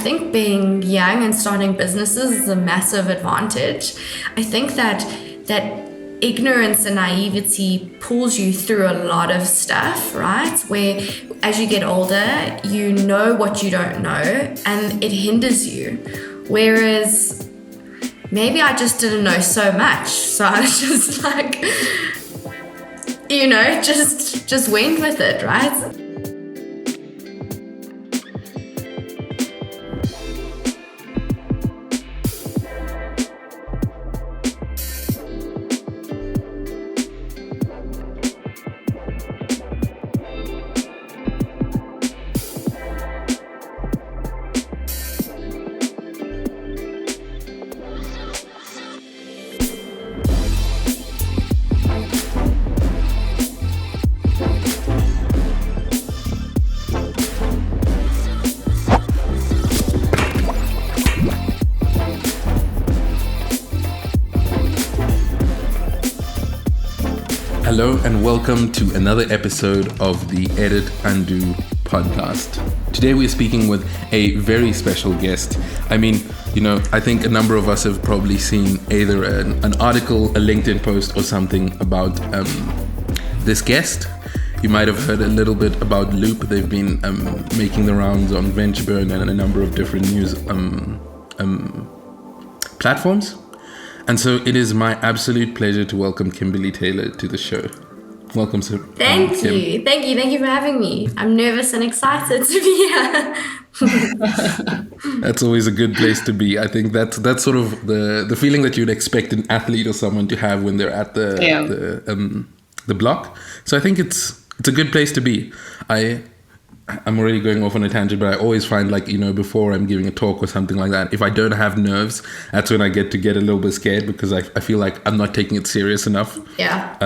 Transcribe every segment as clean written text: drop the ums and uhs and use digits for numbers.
think being young and starting businesses is a massive advantage. I think that ignorance and naivety pulls you through a lot of stuff, right? Where as you get older, you know what you don't know and it hinders you. Whereas maybe I just didn't know so much. So I was just like, just went with it, right? Hello and welcome to another episode of the Edit Undo podcast. Today we're speaking with a very special guest. I think a number of us have probably seen either an article, a LinkedIn post or something about this guest. You might have heard a little bit about Loop. They've been making the rounds on VentureBurn and a number of different news platforms. And so it is my absolute pleasure to welcome Kimberley Taylor to the show. Welcome, sir. Thank you for having me. I'm nervous and excited to be here. That's always a good place to be. I think that's sort of the feeling that you'd expect an athlete or someone to have when they're at the block. So I think it's a good place to be. I'm already going off on a tangent, but I always find before I'm giving a talk or something like that, if I don't have nerves, that's when I get a little bit scared because I feel like I'm not taking it serious enough. Yeah.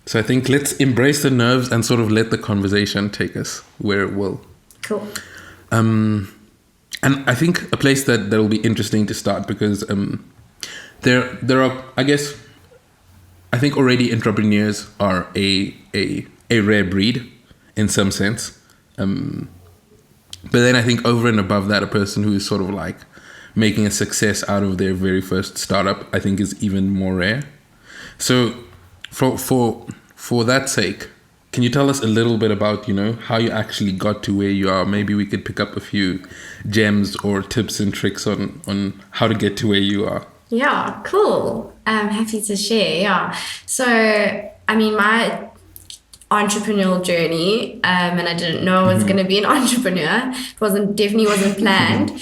So I think let's embrace the nerves and sort of let the conversation take us where it will. Cool. And I think a place that will be interesting to start because there are, I think already entrepreneurs are a rare breed in some sense. But then I think over and above that, a person who is sort of like making a success out of their very first startup, I think is even more rare. So for that sake, can you tell us a little bit about, how you actually got to where you are? Maybe we could pick up a few gems or tips and tricks on how to get to where you are. Yeah, cool. I'm happy to share. Yeah. So, my entrepreneurial journey, and I didn't know I was going to be an entrepreneur. It definitely wasn't planned.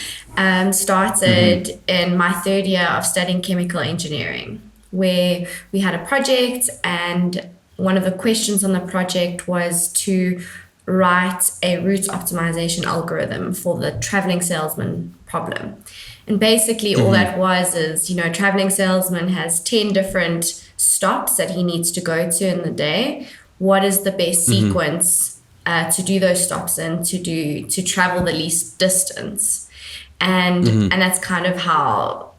Started in my third year of studying chemical engineering, where we had a project, and one of the questions on the project was to write a route optimization algorithm for the traveling salesman problem. And basically all that was is, traveling salesman has 10 different stops that he needs to go to in the day. What is the best sequence to do those stops in, to travel the least distance? And that's kind of how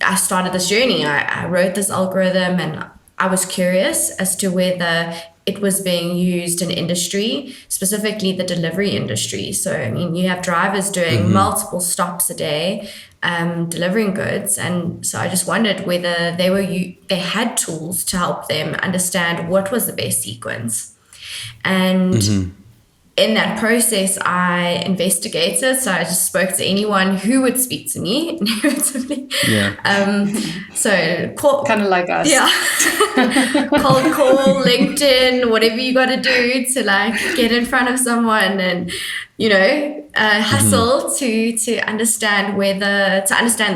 I started this journey. I wrote this algorithm and I was curious as to whether it was being used in industry, specifically the delivery industry. So, you have drivers doing multiple stops a day, delivering goods. And so I just wondered whether they had tools to help them understand what was the best sequence. And in that process, I investigated. So I just spoke to anyone who would speak to me inevitably. Yeah. Kind of like us. Yeah. Cold call, LinkedIn, whatever you got to do to get in front of someone and, hustle to understand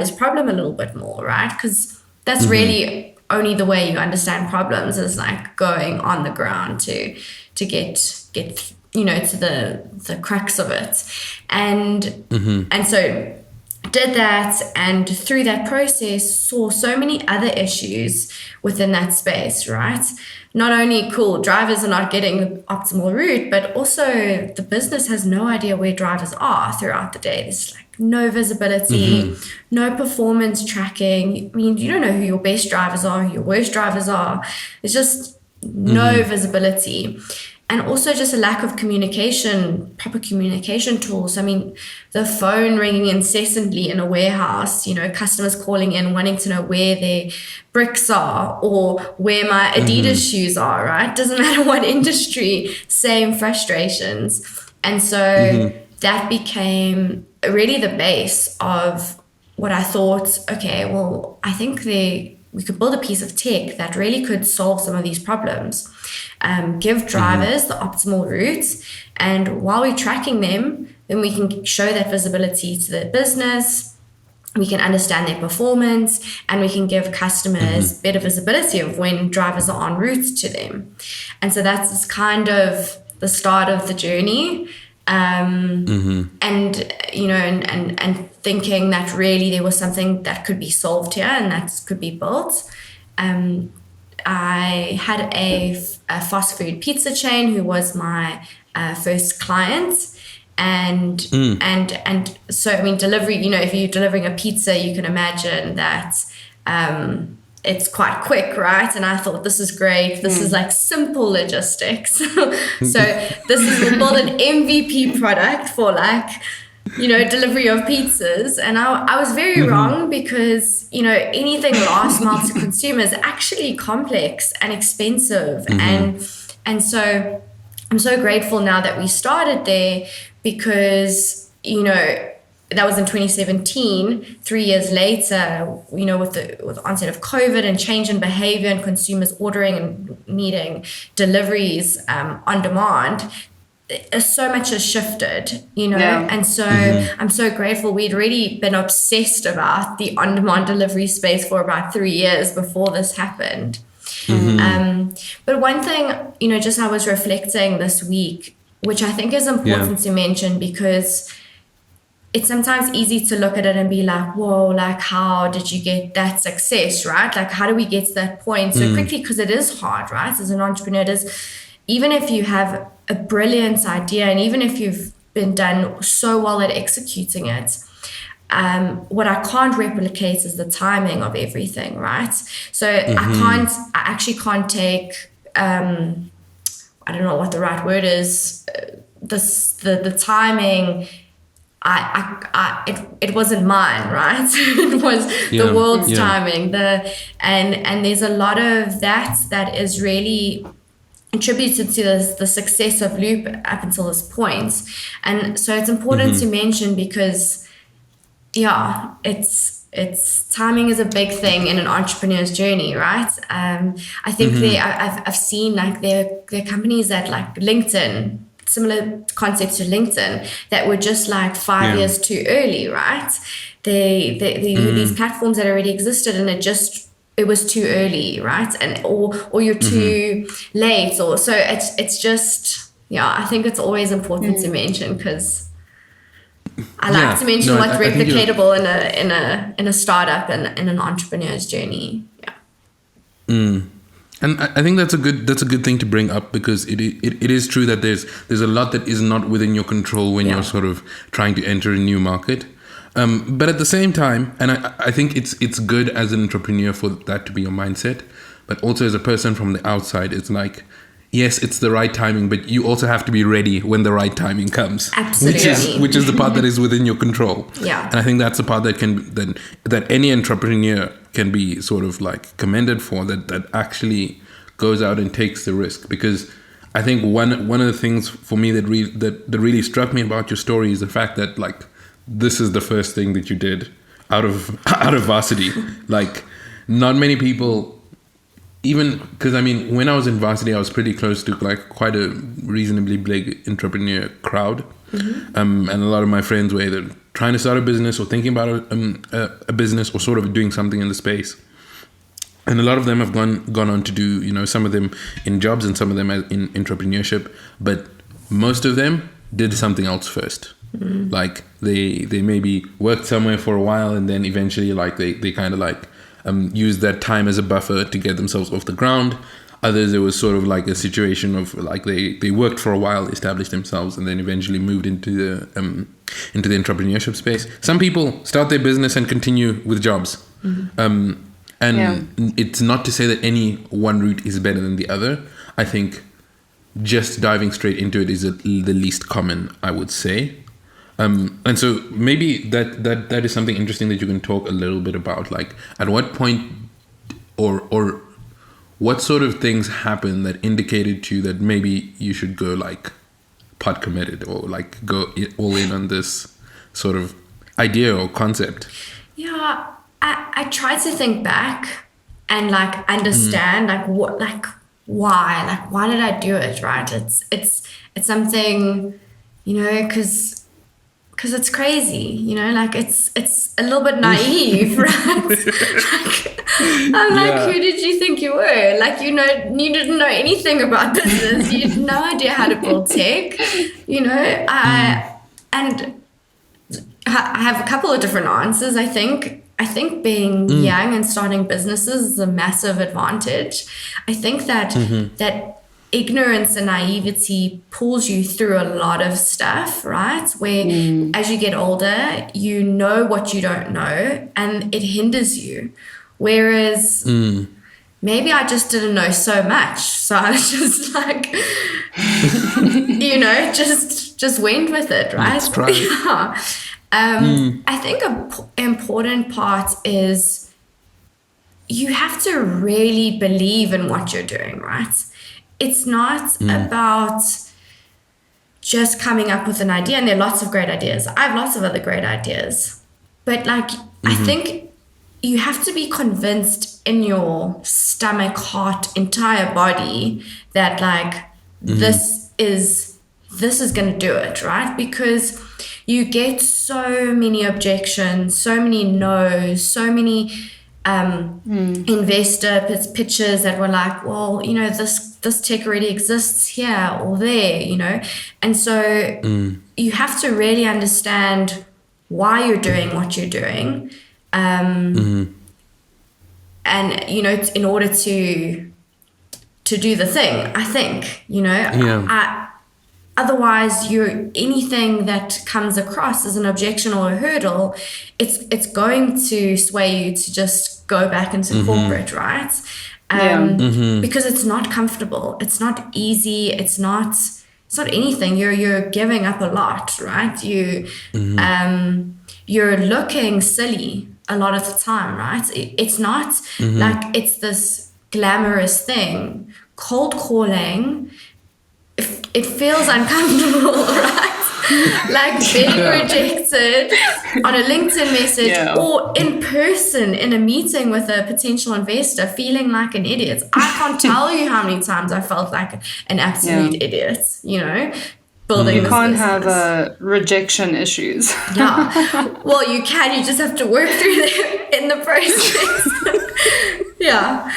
this problem a little bit more, right? Because that's really only the way you understand problems is going on the ground to get to the crux of it. And so did that, and through that process saw so many other issues within that space, right? Not only drivers are not getting the optimal route, but also the business has no idea where drivers are throughout the day. There's no visibility, no performance tracking. You don't know who your best drivers are, who your worst drivers are. There's just no visibility. and also just a lack of communication, proper communication tools. I mean, the phone ringing incessantly in a warehouse, customers calling in wanting to know where their bricks are or where my Adidas shoes are, right? Doesn't matter what industry, same frustrations. And so that became really the base of what I thought, okay, well, I think we could build a piece of tech that really could solve some of these problems. Give drivers the optimal routes, and while we're tracking them, then we can show that visibility to the business, we can understand their performance, and we can give customers better visibility of when drivers are en route to them. And so that's kind of the start of the journey. And thinking that really there was something that could be solved here and that could be built. I had a fast food pizza chain who was my first client, and so I mean delivery. If you're delivering a pizza, you can imagine that it's quite quick, right? And I thought, this is great. This is like simple logistics. So we'll build an MVP product for delivery of pizzas. And I was very wrong, because, anything last mile to consumers is actually complex and expensive. And so I'm so grateful now that we started there, because, that was in 2017. 3 years later, with the onset of COVID and change in behavior and consumers ordering and needing deliveries on demand, so much has shifted, and so I'm so grateful. We'd already been obsessed about the on-demand delivery space for about 3 years before this happened. But one thing, just I was reflecting this week, which I think is important to mention, because it's sometimes easy to look at it and be like, whoa, like, how did you get that success, right? Like, how do we get to that point so quickly? Because it is hard, right? As an entrepreneur, it is, even if you have a brilliant idea and even if you've been done so well at executing it, what I can't replicate is the timing of everything, right? So I actually can't take, I don't know what the right word is, the timing. It wasn't mine, right? It was the world's timing. And there's a lot of that is really attributed to the success of Loop up until this point. And so it's important to mention, because it's timing is a big thing in an entrepreneur's journey, right? I think I've seen there are companies that, like LinkedIn, similar concept to LinkedIn, that were just 5 years too early, right? They these platforms that already existed, and it was too early, right? And or you're too late, or so it's just I think it's always important to mention, because I like to mention what's replicatable in a startup and in an entrepreneur's journey. And I think that's a good thing to bring up, because it is true that there's a lot that is not within your control when you're sort of trying to enter a new market. But at the same time, and I think it's good as an entrepreneur for that to be your mindset, but also as a person from the outside, it's like, yes, it's the right timing, but you also have to be ready when the right timing comes. Absolutely. Which is the part that is within your control. Yeah. And I think that's the part that any entrepreneur can be sort of commended for, that actually goes out and takes the risk. Because I think one of the things for me that really struck me about your story is the fact that this is the first thing that you did out of varsity. Not many people. Even because, I mean, when I was in varsity, I was pretty close to quite a reasonably big entrepreneur crowd. And a lot of my friends were either trying to start a business or thinking about a business or sort of doing something in the space. And a lot of them have gone on to do, some of them in jobs and some of them in entrepreneurship. But most of them did something else first. They maybe worked somewhere for a while, and then eventually they kind of use that time as a buffer to get themselves off the ground. Others, it was sort of a situation of they worked for a while, established themselves, and then eventually moved into the entrepreneurship space. Some people start their business and continue with jobs. It's not to say that any one route is better than the other. I think just diving straight into it is the least common, I would say. And so maybe that is something interesting that you can talk a little bit about. Like, at what point or what sort of things happened that indicated to you that maybe you should go like pod committed or like go all in on this sort of idea or concept? Yeah, I try to think back and like understand like what, like why did I do it, right? It's something, you know, because it's crazy, you know, like it's a little bit naive, right? Like, I'm like, who did you think you were? Like, you didn't know anything about business. You had no idea how to build tech, you know. And I have a couple of different answers. I think being young and starting businesses is a massive advantage. I think that that ignorance and naivety pulls you through a lot of stuff, right? Where as you get older, you know what you don't know, and it hinders you. Whereas maybe I just didn't know so much, so I was just like, you know, just went with it, right? Let's try it. Yeah. I think an important part is you have to really believe in what you're doing, right? It's not about just coming up with an idea, and there are lots of great ideas. I have lots of other great ideas, but like, I think you have to be convinced in your stomach, heart, entire body that like this is going to do it, right? Because you get so many objections, so many no's, so many investor pitches that were like, well, you know, this tech already exists here or there, you know. And so you have to really understand why you're doing what you're doing. And, you know, in order to do the thing, I think, you know, otherwise anything that comes across as an objection or a hurdle, it's going to sway you to just go back into corporate, right? Because it's not comfortable, it's not easy, it's not anything. You're giving up a lot, right? You're looking silly a lot of the time, right? It's not like it's this glamorous thing. Cold calling, it feels uncomfortable, right? Like being rejected on a LinkedIn message or in person in a meeting with a potential investor, feeling like an idiot. I can't tell you how many times I felt like an absolute idiot, you know, building this can't business. have rejection issues. Yeah. Well, you can. You just have to work through them in the process. Yeah.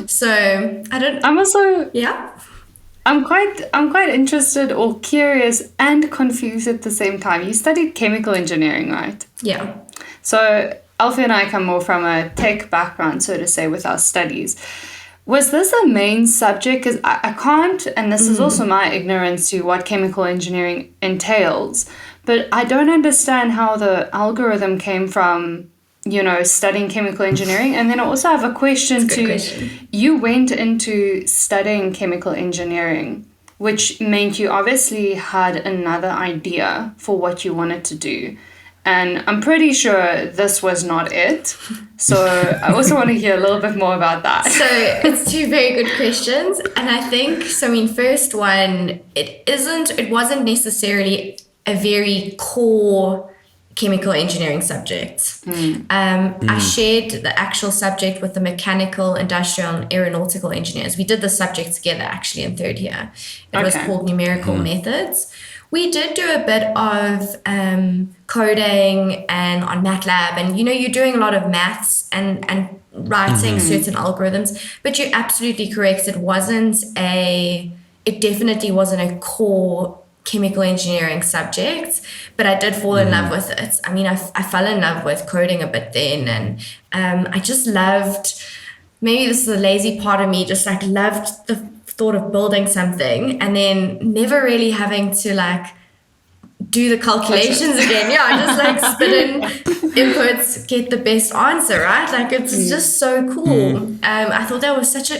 So I'm also I'm quite interested or curious and confused at the same time. You studied chemical engineering, right? Yeah. So Alfie and I come more from a tech background, so to say, with our studies. Was this a main subject? Because I can't, and this is also my ignorance to what chemical engineering entails, but I don't understand how the algorithm came from, you know, studying chemical engineering. And then I also have a question you went into studying chemical engineering, which meant you obviously had another idea for what you wanted to do. And I'm pretty sure this was not it. So I also want to hear a little bit more about that. So it's two very good questions. And I think, first one, it wasn't necessarily a very core chemical engineering subject. I shared the actual subject with the mechanical, industrial, and aeronautical engineers. We did the subject together actually in third year. It was called numerical methods. We did do a bit of coding and on MATLAB, and you know, you're doing a lot of maths and writing certain algorithms, but you're absolutely correct. It definitely wasn't a core chemical engineering subject, but I did fall in love with it. I mean, I fell in love with coding a bit then, and I just loved, maybe this is the lazy part of me, just like loved the thought of building something and then never really having to like do the calculations again. Just like spit in inputs, get the best answer, right? Like it's just so cool. I thought that was such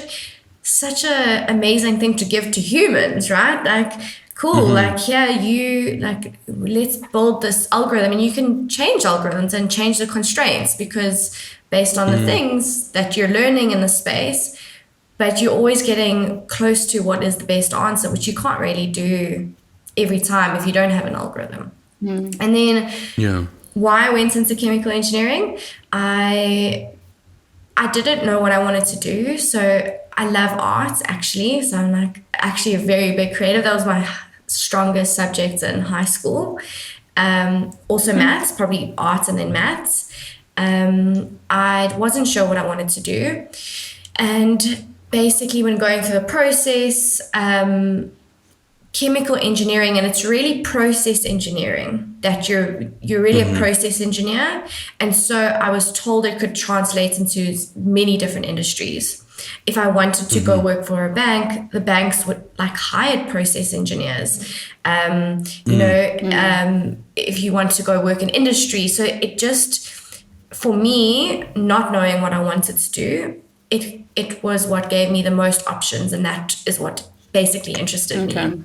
such a amazing thing to give to humans, right? Like, cool, like here you like, let's build this algorithm, and you can change algorithms and change the constraints because based on the things that you're learning in the space, but you're always getting close to what is the best answer, which you can't really do every time if you don't have an algorithm. And then why I went into chemical engineering, I didn't know what I wanted to do. So I love art, actually. So I'm like actually a very big creative. That was my strongest subject in high school. Also maths, probably art and then maths. I wasn't sure what I wanted to do. And basically when going through the process, chemical engineering, and it's really process engineering, that you're really a process engineer. And so I was told it could translate into many different industries. If I wanted to go work for a bank, the banks would like hired process engineers. If you want to go work in industry. So it just, for me, not knowing what I wanted to do, it was what gave me the most options, and that is what basically interested me.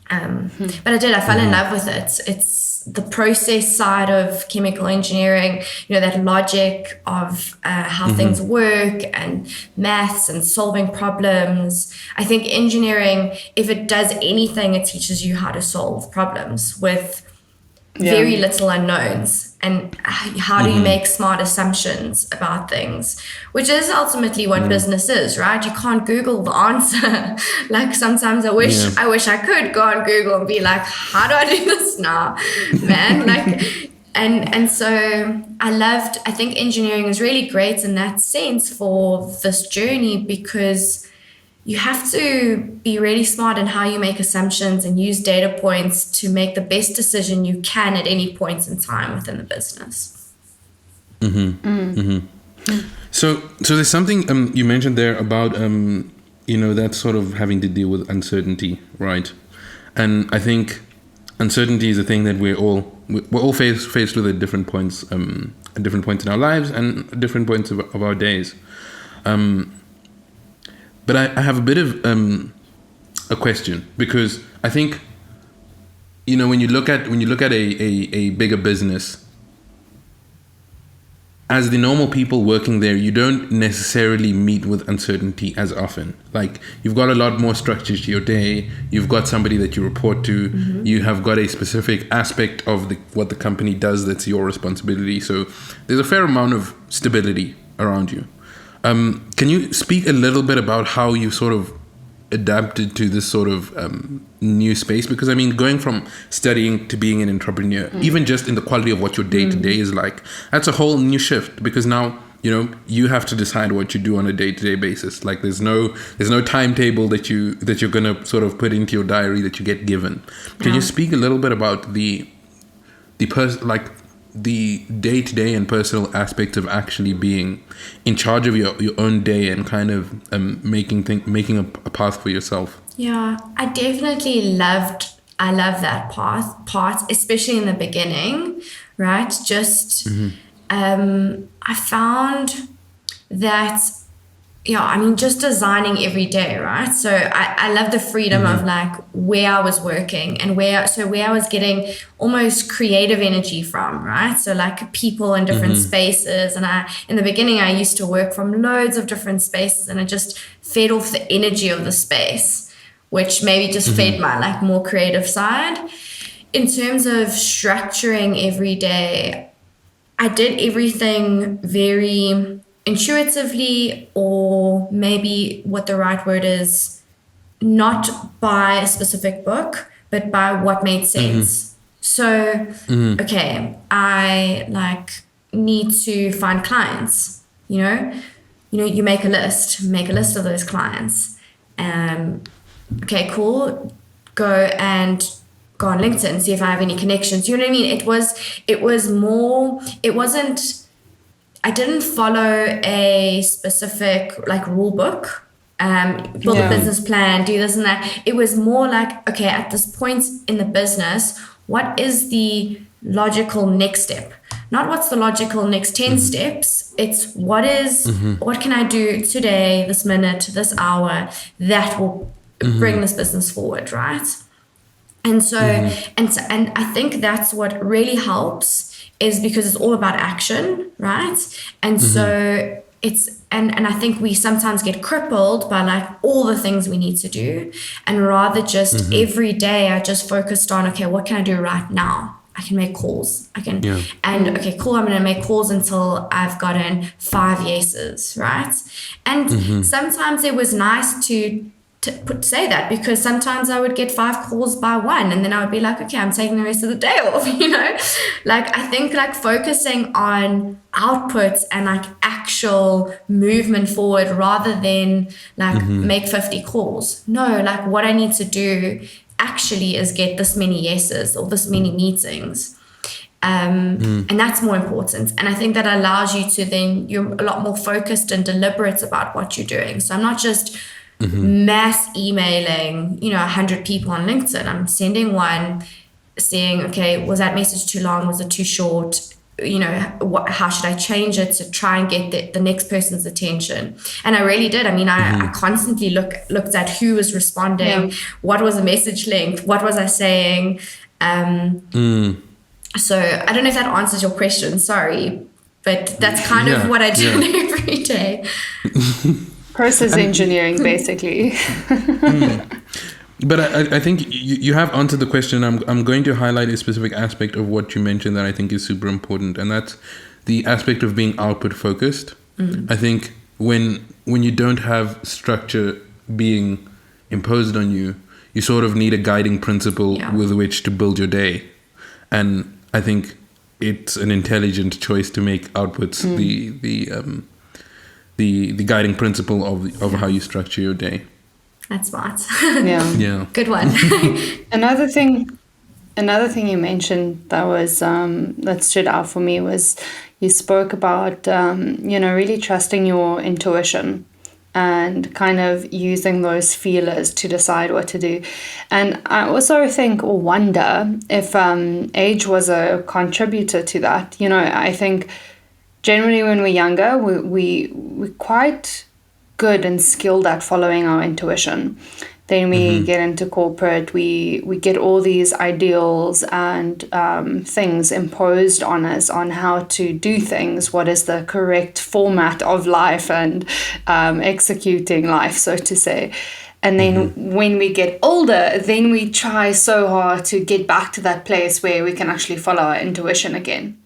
But I fell in love with it. It's the process side of chemical engineering, that logic of how things work and maths and solving problems. I think engineering, if it does anything, it teaches you how to solve problems with very little unknowns, and how do you make smart assumptions about things, which is ultimately what business is, right? You can't Google the answer. Like sometimes I wish I could go on Google and be like, how do I do this now, man? Like, and so I think engineering is really great in that sense for this journey, because you have to be really smart in how you make assumptions and use data points to make the best decision you can at any point in time within the business. So there's something you mentioned there about that sort of having to deal with uncertainty, right? And I think uncertainty is a thing that we're all faced with at different points in our lives and at different points of our days. But I have a bit of a question, because I think when you look at a bigger business, as the normal people working there, you don't necessarily meet with uncertainty as often. Like, you've got a lot more structure to your day. You've got somebody that you report to. You have got a specific aspect of what the company does that's your responsibility. So there's a fair amount of stability around you. Can you speak a little bit about how you sort of adapted to this sort of new space? Because I mean, going from studying to being an entrepreneur, even just in the quality of what your day-to-day is like, that's a whole new shift, because now you have to decide what you do on a day-to-day basis. Like, there's no timetable that you're gonna sort of put into your diary that you get given. Can you speak a little bit about the day-to-day and personal aspects of actually being in charge of your own day and kind of making a path for yourself? Yeah, I definitely love that part, especially in the beginning, right? Just, I found that, just designing every day, right? So I love the freedom of like where I was working and where I was getting almost creative energy from, right? So like people in different spaces. And in the beginning, I used to work from loads of different spaces, and I just fed off the energy of the space, which maybe just fed my like more creative side. In terms of structuring every day, I did everything very intuitively, or maybe what the right word is, not by a specific book, but by what made sense. So, okay, I like need to find clients, you make a list of those clients. Okay, cool. Go on LinkedIn, see if I have any connections. You know what I mean? I didn't follow a specific like rule book, build a business plan, do this and that. It was more like, okay, at this point in the business, what is the logical next step? not what's the logical next 10 steps. It's what can I do today, this minute, this hour that will bring this business forward, right? And so, and I think that's what really helps, is because it's all about action, right? And so and I think we sometimes get crippled by like all the things we need to do, and rather just every day I just focused on, okay, what can I do right now? I can make calls. Okay, cool. I'm going to make calls until I've gotten 5 yeses, right? And sometimes it was nice to say that, because sometimes I would get 5 calls by 1, and then I would be like, okay, I'm taking the rest of the day off, like I think like focusing on outputs and like actual movement forward rather than like make 50 calls. No, like what I need to do actually is get this many yeses or this many meetings. And that's more important. And I think that allows you to then, you're a lot more focused and deliberate about what you're doing. So I'm not just mass emailing, 100 people on LinkedIn. I'm sending one, seeing, okay, was that message too long? Was it too short? How should I change it to try and get the next person's attention? And I really did. I mean, I constantly looked at who was responding, what was the message length, what was I saying? So I don't know if that answers your question, sorry, but that's kind of what I do every day. Process engineering, basically. But I think you have answered the question. I'm going to highlight a specific aspect of what you mentioned that I think is super important, and that's the aspect of being output focused. I think when you don't have structure being imposed on you, you sort of need a guiding principle with which to build your day. And I think it's an intelligent choice to make outputs the guiding principle of how you structure your day. That's smart. Yeah. Good one. Another thing you mentioned that was that stood out for me was you spoke about really trusting your intuition and kind of using those feelers to decide what to do. And I also think or wonder if age was a contributor to that. I think generally when we're younger, we're quite good and skilled at following our intuition. Then we get into corporate, we get all these ideals and things imposed on us on how to do things, what is the correct format of life and executing life, so to say. And then when we get older, then we try so hard to get back to that place where we can actually follow our intuition again.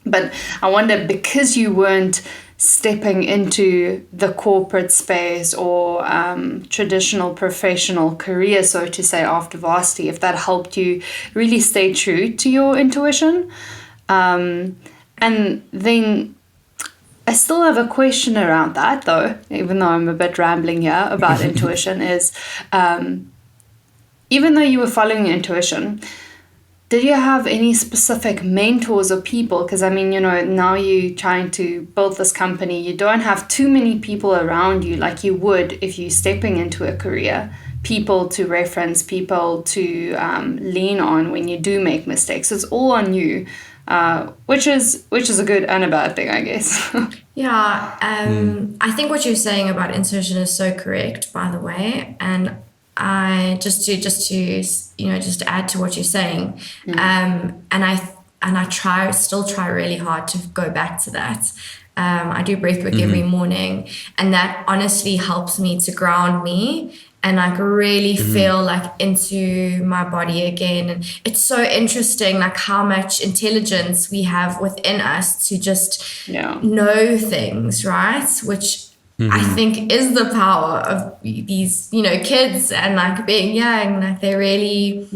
But I wonder, because you weren't stepping into the corporate space or traditional professional career, so to say, after varsity, if that helped you really stay true to your intuition. And then I still have a question around that, though, even though I'm a bit rambling here about intuition, is even though you were following your intuition, did you have any specific mentors or people? Because, I mean, now you're trying to build this company. You don't have too many people around you like you would if you're stepping into a career. People to reference, people to lean on when you do make mistakes. It's all on you, which is a good and a bad thing, I guess. I think what you're saying about intuition is so correct, by the way. And I just to add to what you're saying, and I still try really hard to go back to that. I do breathwork every morning, and that honestly helps me to ground me and like really feel like into my body again. And it's so interesting, like how much intelligence we have within us to just know things, right? Which I think is the power of these, kids and like being young. Like they really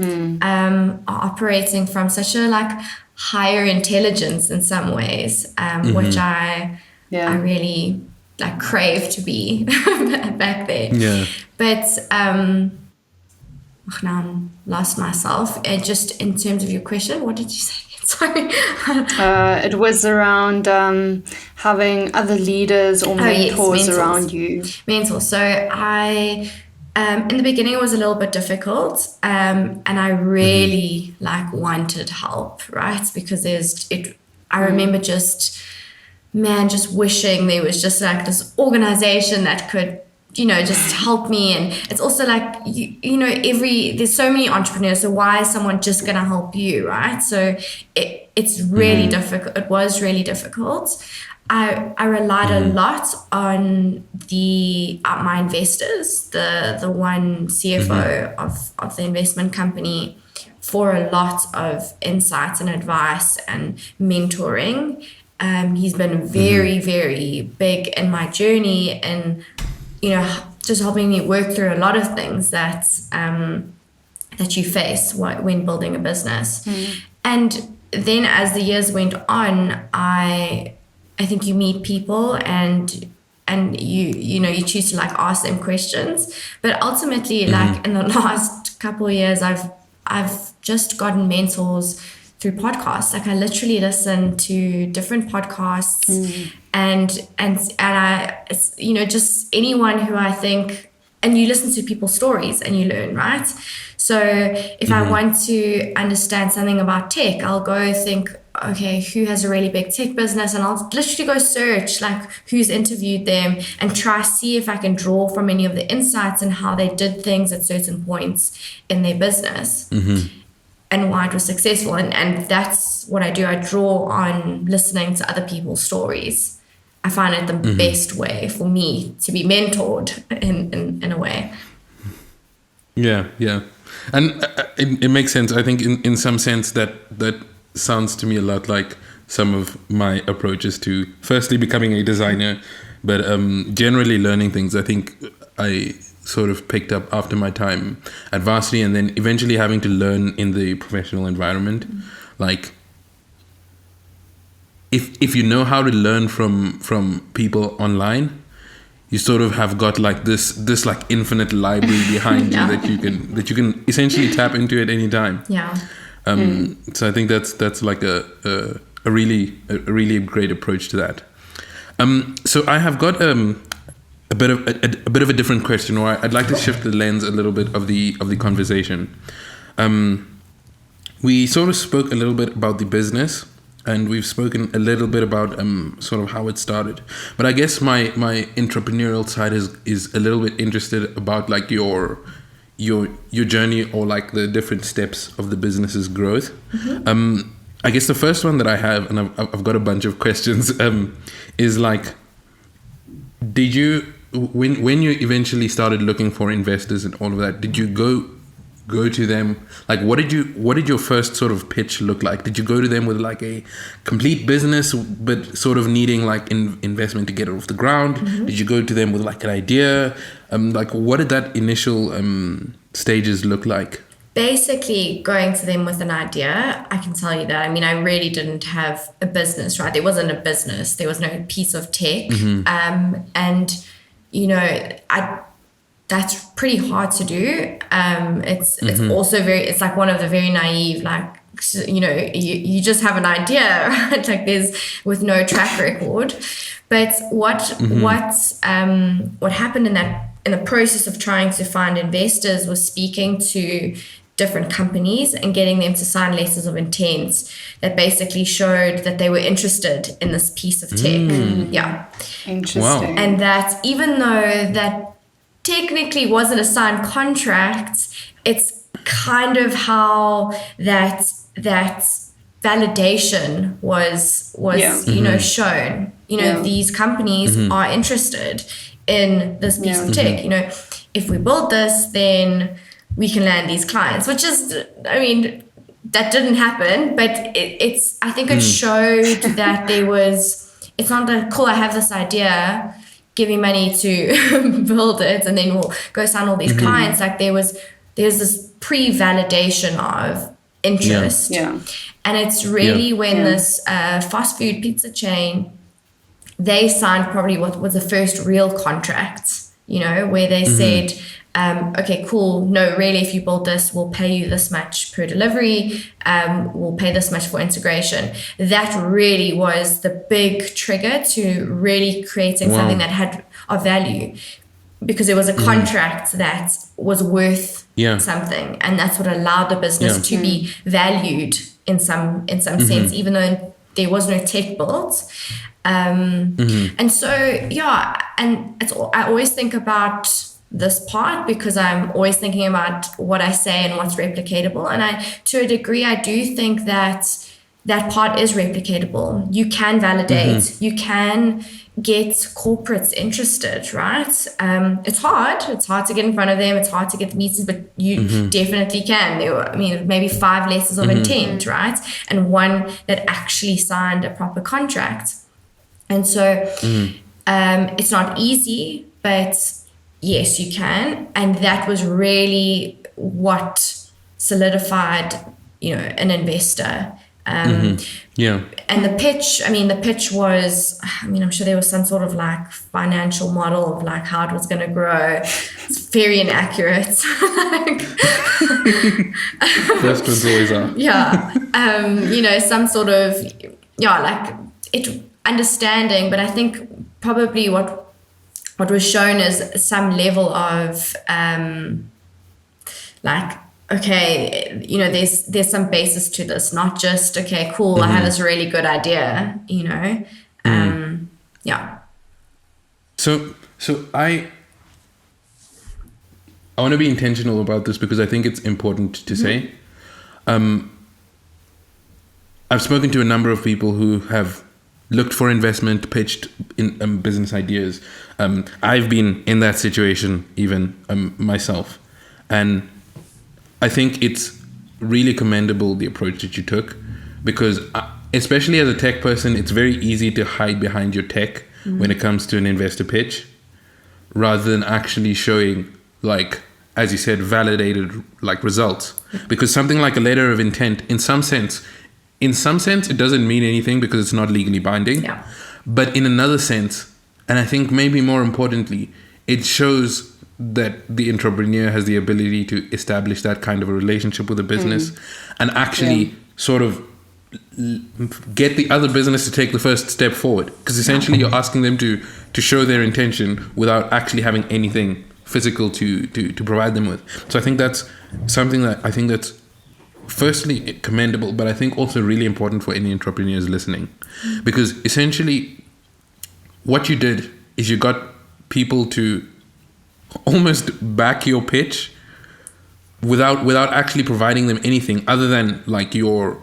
are operating from such a like higher intelligence in some ways, which I really like crave to be back then. Yeah. But now I'm lost myself. Just in terms of your question, what did you say? Sorry. It was around having other leaders or mentors around you. Mentors. So I, in the beginning, it was a little bit difficult, and I really wanted help, right? Because I remember just wishing there was just like this organization that could, just help me. And it's also like, there's so many entrepreneurs, so why is someone just going to help you, right? So it's really difficult. It was really difficult. I relied a lot on my investors, the one CFO of the investment company, for a lot of insights and advice and mentoring. He's been very, very big in my journey, and just helping me work through a lot of things that you face when building a business. And then as the years went on, I think you meet people and you choose to like ask them questions. But ultimately, like in the last couple of years, I've just gotten mentors through podcasts. Like I literally listen to different podcasts and I, just anyone who I think, and you listen to people's stories and you learn, right? So if I want to understand something about tech, I'll go think, okay, who has a really big tech business? And I'll literally go search like who's interviewed them and try see if I can draw from any of the insights and how they did things at certain points in their business and why it was successful. And that's what I do. I draw on listening to other people's stories. I find it the best way for me to be mentored in a way. Yeah. And it makes sense. I think in some sense that sounds to me a lot like some of my approaches to firstly becoming a designer, but generally learning things. I think I sort of picked up after my time at varsity, and then eventually having to learn in the professional environment. Like if you know how to learn from people online, you sort of have got like this like infinite library behind you that you can essentially tap into at any time. Yeah. So I think that's like a really great approach to that. So I have got a bit of a different question, or I'd like to shift the lens a little bit of the conversation. We sort of spoke a little bit about the business, and we've spoken a little bit about sort of how it started. But I guess my entrepreneurial side is a little bit interested about like your journey, or like the different steps of the business's growth. I guess the first one that I have, and I've got a bunch of questions, is like, did you, when you eventually started looking for investors and all of that, did you go to them, like what did your first sort of pitch look like? Did you go to them with like a complete business but sort of needing like investment to get it off the ground? Did you go to them with like an idea? Like what did that initial stages look like? Basically going to them with an idea, I can tell you that. I mean, I really didn't have a business, right? There wasn't a business. There was no piece of tech. And, that's pretty hard to do. It's also it's like one of the very naive, like, you just have an idea, right? Like with no track record. But what happened in the process of trying to find investors was speaking to different companies and getting them to sign letters of intent that basically showed that they were interested in this piece of tech. Yeah. Interesting. Wow. And that even though that technically wasn't a signed contract, it's kind of how that validation was shown. These companies are interested in this piece of tech. If we build this, then we can land these clients, which is, I mean, that didn't happen, but I think it showed that it's not that cool, I have this idea, give me money to build it, and then we'll go sign all these clients. Like there's this pre-validation of interest. Yeah. And it's really when this fast food pizza chain, they signed probably what was the first real contract, where they said, okay, cool. No, really, if you build this, we'll pay you this much per delivery. We'll pay this much for integration. That really was the big trigger to really creating something that had of value, because it was a contract that was worth something, and that's what allowed the business to be valued in some sense, even though there was no tech built. And so, yeah, and I always think about this part because I'm always thinking about what I say and what's replicatable. And to a degree, I do think that part is replicatable. You can validate, you can get corporates interested, right? It's hard to get in front of them, it's hard to get the meetings, but you definitely can. There were, maybe 5 letters of intent, right? And one that actually signed a proper contract. And so it's not easy, but yes, you can. And that was really what solidified, an investor. Yeah. And the pitch was, I'm sure there was some sort of like financial model of like how it was going to grow. It's very inaccurate. First ones always are. Yeah. Some sort of, like it understanding, but I think probably what was shown is some level of okay, there's some basis to this, not just, okay, cool, I have this really good idea, yeah. So I want to be intentional about this because I think it's important to say. I've spoken to a number of people who have looked for investment, pitched in business ideas. I've been in that situation even myself. And I think it's really commendable, the approach that you took, because especially as a tech person, it's very easy to hide behind your tech when it comes to an investor pitch, rather than actually showing, like, as you said, validated like results. Because something like a letter of intent, in some sense, it doesn't mean anything because it's not legally binding. Yeah. But in another sense, and I think maybe more importantly, it shows that the entrepreneur has the ability to establish that kind of a relationship with a business and actually sort of get the other business to take the first step forward. Because essentially you're asking them to show their intention without actually having anything physical to provide them with. So I think that's something that I think that's firstly commendable, but I think also really important for any entrepreneurs listening. Because essentially what you did is you got people to almost back your pitch without actually providing them anything other than like your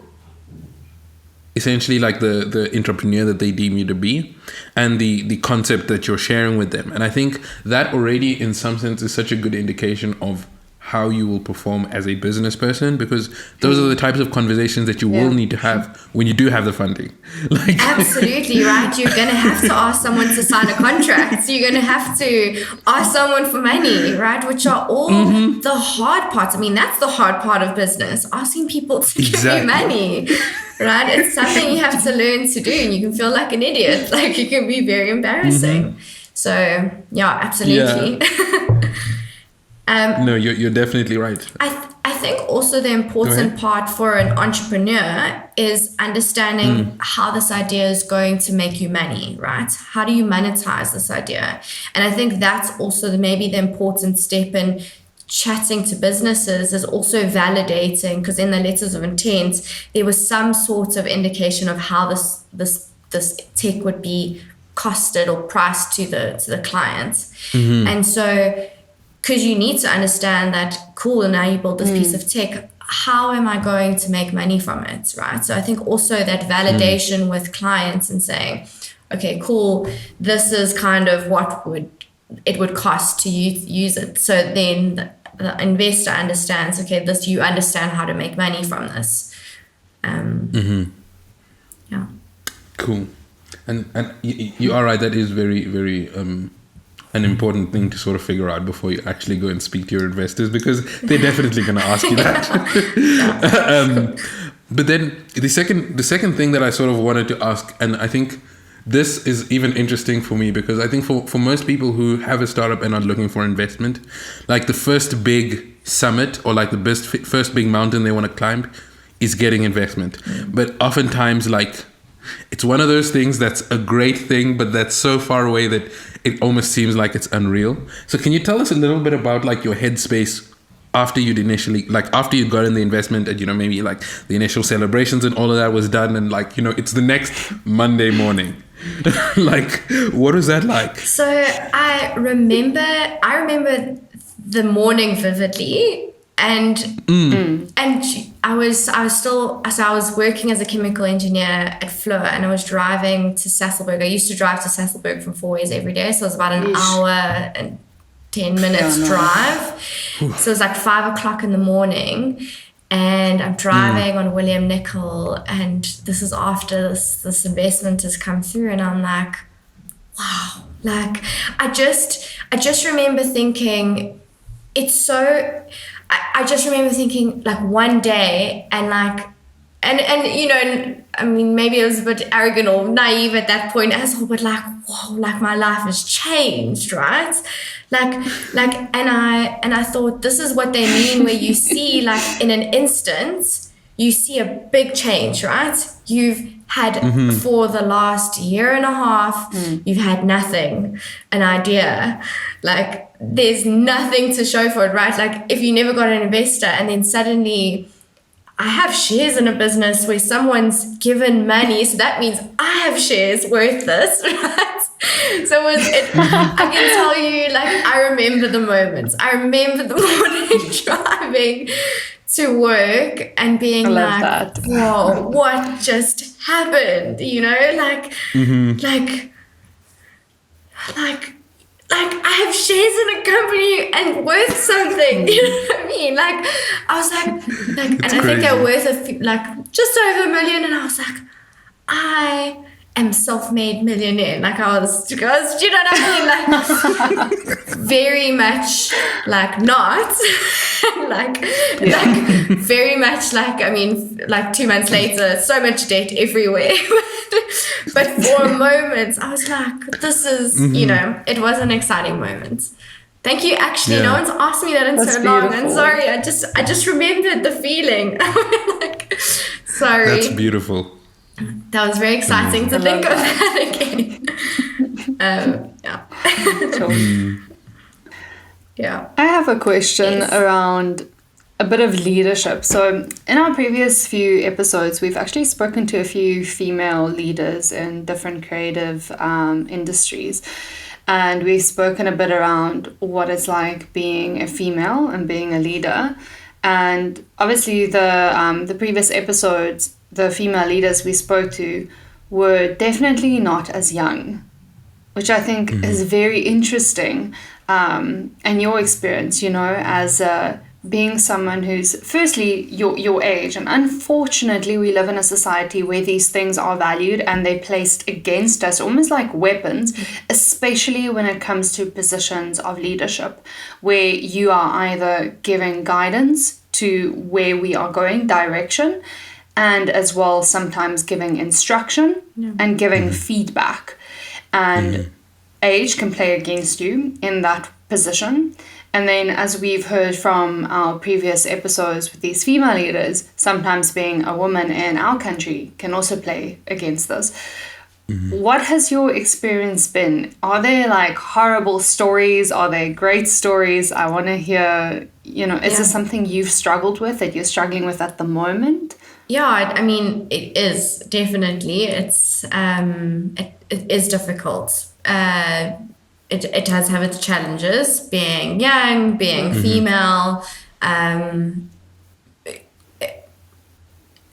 essentially like the entrepreneur that they deem you to be and the concept that you're sharing with them. And I think that already in some sense is such a good indication of how you will perform as a business person, because those are the types of conversations that you will need to have when you do have the funding. Like absolutely right. You're going to have to ask someone to sign a contract. So you're going to have to ask someone for money, right? Which are all the hard parts. That's the hard part of business, asking people to give you money, right? It's something you have to learn to do, and you can feel like an idiot. Like it can be very embarrassing. So yeah, absolutely. No, you're definitely right. I think also the important part for an entrepreneur is understanding how this idea is going to make you money, right? How do you monetize this idea? And I think that's also maybe the important step in chatting to businesses, is also validating, because in the letters of intent, there was some sort of indication of how this tech would be costed or priced to the clients. And so, because you need to understand that, cool, now you build this piece of tech, how am I going to make money from it, right? So I think also that validation with clients and saying, okay, cool, this is kind of what it would cost to use it. So then the investor understands, okay, you understand how to make money from this. Yeah. Cool. And you are right, that is very, very... an important thing to sort of figure out before you actually go and speak to your investors, because they're definitely going to ask you that. But then the second thing that I sort of wanted to ask, and I think this is even interesting for me, because I think for most people who have a startup and are looking for investment, like the first big summit or like the first big mountain they want to climb is getting investment. But oftentimes, like, it's one of those things that's a great thing, but that's so far away that it almost seems like it's unreal. So can you tell us a little bit about like your headspace after you'd initially, like after you got in the investment and, you know, maybe like the initial celebrations and all of that was done and like, you know, it's the next Monday morning. Like, what was that like? So I remember the morning vividly, and I was working as a chemical engineer at Fleur, and I was driving to Sasolburg. I used to drive to Sasolburg from Fourways every day, so it was about an hour and 10 minutes drive. So it was like 5 o'clock in the morning, and I'm driving on William Nicol, and this is after this investment has come through, and I'm like, wow. Like, I just remember thinking, it's so... I just remember thinking, like, one day, and like, and you know, I mean, maybe it was a bit arrogant or naive at that point as well, but like, whoa, like my life has changed, right? Like, and I thought, this is what they mean, where you see, like, in an instant, you see a big change, right? You've had for the last year and a half, you've had nothing, an idea, like, there's nothing to show for it, right? Like, if you never got an investor and then suddenly I have shares in a business where someone's given money, so that means I have shares worth this, right? So I can tell you, like, I remember the moments. I remember the morning driving to work and being like, whoa, what just happened? You know, like, like I have shares in a company and worth something. You know what I mean? Like, I was like, and I think they're worth just over $1 million. And I was like, I am self-made millionaire. Like, I was, you know what I mean? Like, very much like not, like very much like, I mean, like 2 months later, so much debt everywhere. But for a moment, I was like, this is, you know, it was an exciting moment. Thank you. Actually, no one's asked me that in so long. I'm sorry. I just remembered the feeling. Like, sorry. That's beautiful. That was very exciting to think of that again. Yeah. I have a question around a bit of leadership. So in our previous few episodes, we've actually spoken to a few female leaders in different creative industries. And we've spoken a bit around what it's like being a female and being a leader. And obviously the previous episodes, the female leaders we spoke to were definitely not as young, which I think is very interesting. And your experience, you know, as being someone who's firstly your age, and unfortunately we live in a society where these things are valued and they're placed against us almost like weapons, especially when it comes to positions of leadership where you are either giving guidance to where we are going, direction, and as well sometimes giving instruction and giving feedback, and age can play against you in that position. And then, as we've heard from our previous episodes with these female leaders, sometimes being a woman in our country can also play against us. What has your experience been? Are there like horrible stories? Are there great stories? I want to hear, you know, is this something you've struggled with, that you're struggling with at the moment? Yeah, I mean, it is definitely. It's it is difficult. It does have its challenges, being young, being female.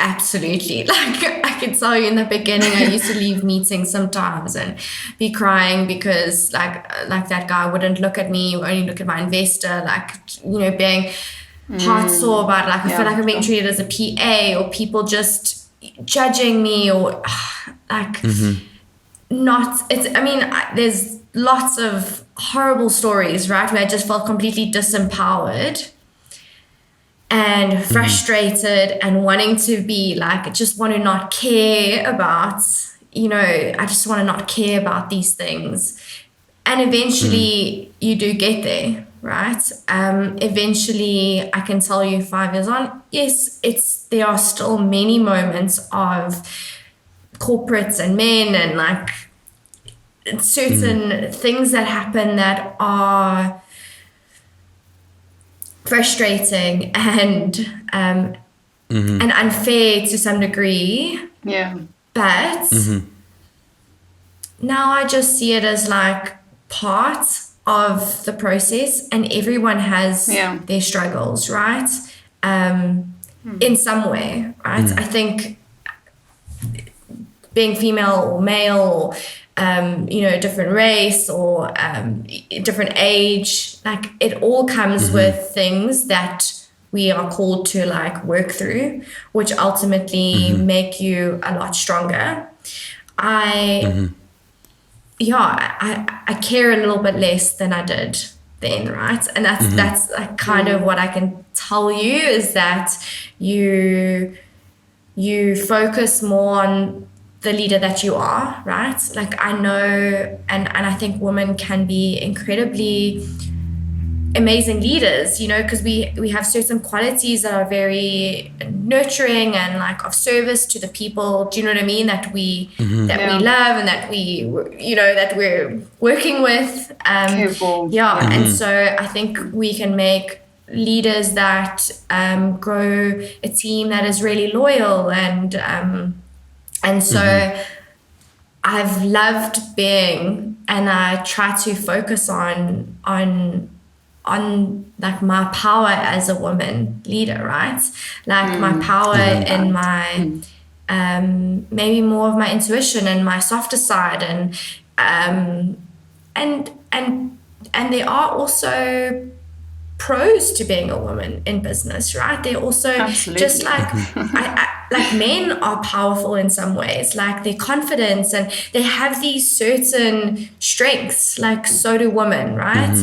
Absolutely. Like, I can tell you in the beginning, I used to leave meetings sometimes and be crying because like that guy wouldn't look at me, only look at my investor, like, you know, being heart sore about, like, I feel like I'm being treated as a PA, or people just judging me, or like not, it's, I mean, there's lots of horrible stories, right, where I just felt completely disempowered and frustrated and wanting to be like, I just want to not care about, you know, I just want to not care about these things. And eventually you do get there, right? Eventually, I can tell you 5 years on, yes, there are still many moments of corporates and men and like certain things that happen that are frustrating and unfair to some degree. Yeah. But now I just see it as like part of the process, and everyone has their struggles, right? In some way, right? I think being female or male, or different race or different age, like it all comes with things that we are called to like work through, which ultimately make you a lot stronger. I care a little bit less than I did then, right? And that's like kind of what I can tell you, is that you focus more on the leader that you are, right? Like I know, and I think women can be incredibly amazing leaders, because we have certain qualities that are very nurturing and like of service to the people, do you know what I mean, that we love and that that we're working with. And so I think we can make leaders that grow a team that is really loyal, and so I've loved being, and I try to focus on like my power as a woman leader, right? Like my power in my maybe more of my intuition and my softer side, and there are also pros to being a woman in business, right? They're also just like like men are powerful in some ways, like their confidence, and they have these certain strengths, like so do women, right?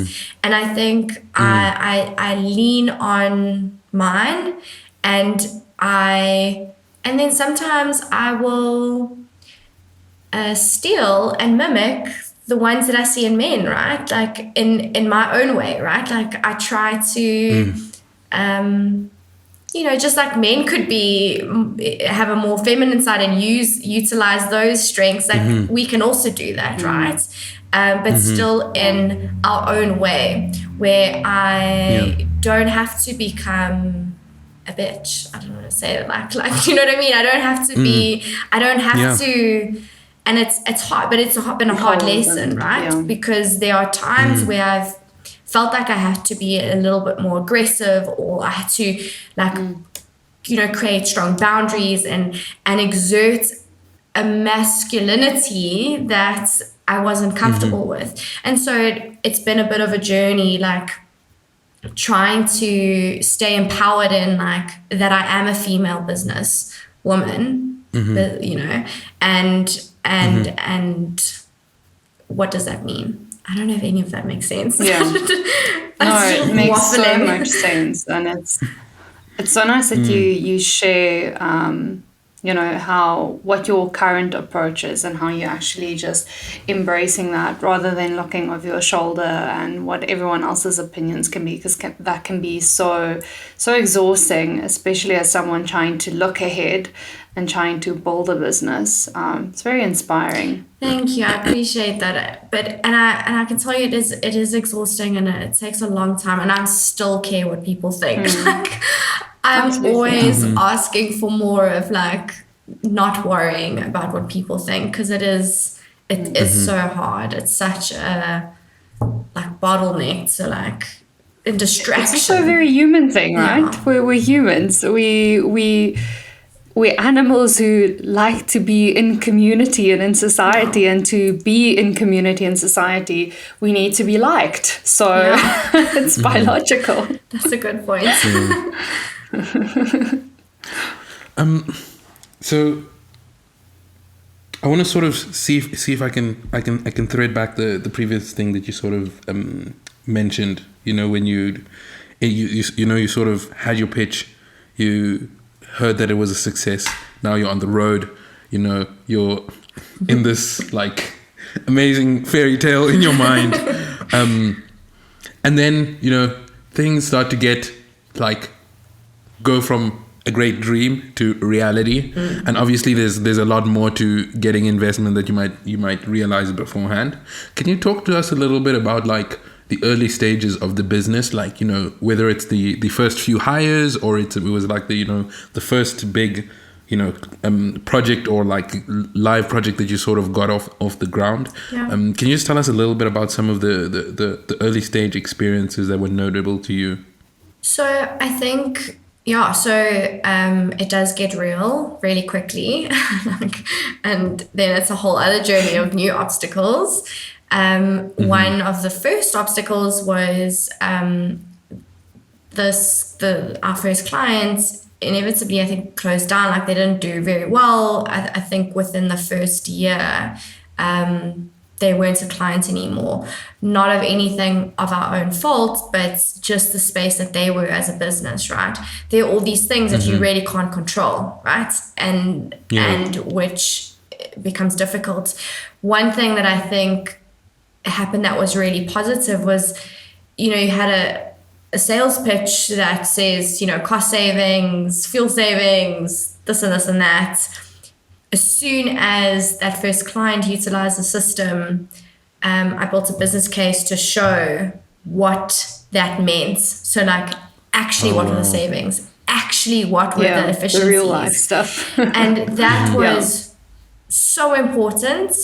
And I think I lean on mine, and then sometimes I will steal and mimic the ones that I see in men, right? Like in my own way, right? Like I try to, just like men could have a more feminine side and utilize those strengths. Like we can also do that, right? But still in our own way, where I don't have to become a bitch. I don't want to say it like you know what I mean? I don't have to be. I don't have to. And it's hard, but it's been a hard lesson, right? Yeah. Because there are times where I've felt like I had to be a little bit more aggressive, or I had to create strong boundaries and exert a masculinity that I wasn't comfortable with. And so it's been a bit of a journey, like trying to stay empowered in like that I am a female business woman, and what does that mean? I don't know if any of that makes sense. Yeah. No, it makes so much sense, and it's so nice that you share what your current approach is, and how you're actually just embracing that rather than looking over your shoulder and what everyone else's opinions can be, because that can be so exhausting, especially as someone trying to look ahead and trying to build a business. It's very inspiring. Thank you. I appreciate that. And I can tell you it is exhausting, and it takes a long time, and I still care what people think. Like I'm always asking for more of like not worrying about what people think, because it is so hard. It's such a like bottleneck to like a distraction. It's also a very human thing, right? Yeah. We're humans. We're animals who like to be in community and in society, and to be in community and society, we need to be liked. So it's biological. That's a good point. So I want to sort of see if I can thread back the previous thing that you sort of mentioned. When you sort of had your pitch, you heard that it was a success. Now you're on the road. You're in this like amazing fairy tale in your mind, and then things start to get like go from a great dream to reality, and obviously there's a lot more to getting investment that you might realize beforehand. Can you talk to us a little bit about like the early stages of the business, like, you know, whether it's the first few hires or it was like the, you know, the first big, you know, project or like live project that you sort of got off the ground. Yeah. Can you just tell us a little bit about some of the early stage experiences that were notable to you? So I think, it does get real really quickly. And then it's a whole other journey of new obstacles. One of the first obstacles was our first clients inevitably, I think, closed down. Like, they didn't do very well. I think within the first year, they weren't a client anymore. Not of anything of our own fault, but just the space that they were as a business, right? There are all these things that you really can't control, right? And which becomes difficult. One thing that I think happened that was really positive was, you know, you had a sales pitch that says, you know, cost savings, fuel savings, this and this and that. As soon as that first client utilized the system, I built a business case to show what that meant. So, like, actually, what were the savings? Actually, what were the efficiencies? The real life stuff. And that was so important,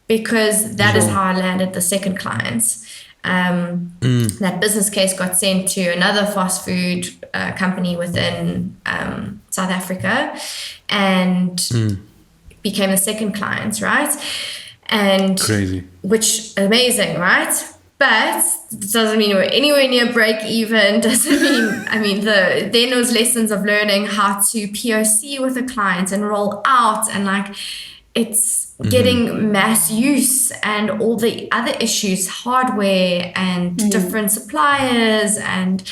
because that is how I landed the second client. That business case got sent to another fast food company within South Africa, and became the second client, right? And crazy, which amazing, right? But it doesn't mean we're anywhere near break even. Doesn't mean, then those lessons of learning how to POC with a client and roll out, and like, it's getting mass use and all the other issues, hardware and different suppliers and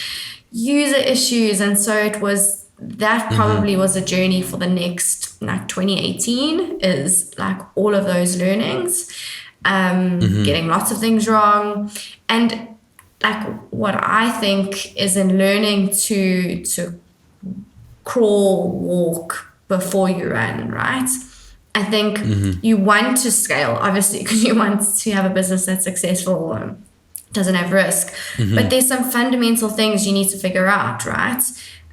user issues. And so it was, that probably was a journey for the next, like, 2018, is like all of those learnings, getting lots of things wrong. And like, what I think is in learning to crawl, walk before you run, right? I think you want to scale, obviously, because you want to have a business that's successful, doesn't have risk. But there's some fundamental things you need to figure out, right?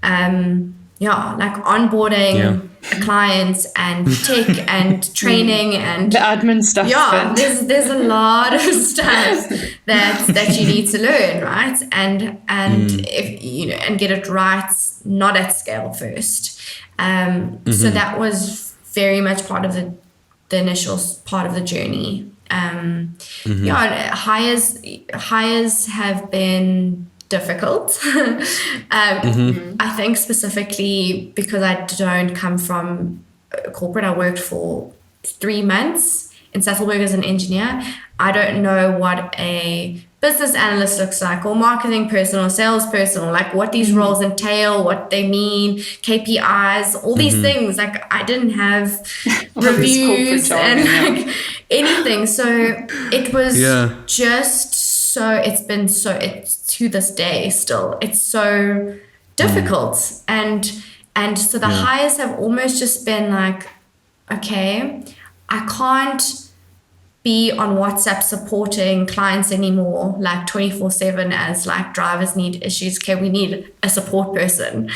Like onboarding a client and tech and training and the admin stuff. There's a lot of stuff that you need to learn, right? And if you know, and get it right, not at scale first. So that was very much part of the initial part of the journey. Hires have been difficult. I think specifically because I don't come from corporate. I worked for 3 months in Saddleburg as an engineer. I don't know what a business analyst looks like, or marketing person, or salesperson, or like what these roles entail, what they mean, KPIs, all these things. Like, I didn't have reviews and like anything. So it was just so, it's to this day still, it's so difficult. And so the hires have almost just been like, okay, I can't be on WhatsApp supporting clients anymore, like 24/7, as like drivers need issues. Okay, we need a support person.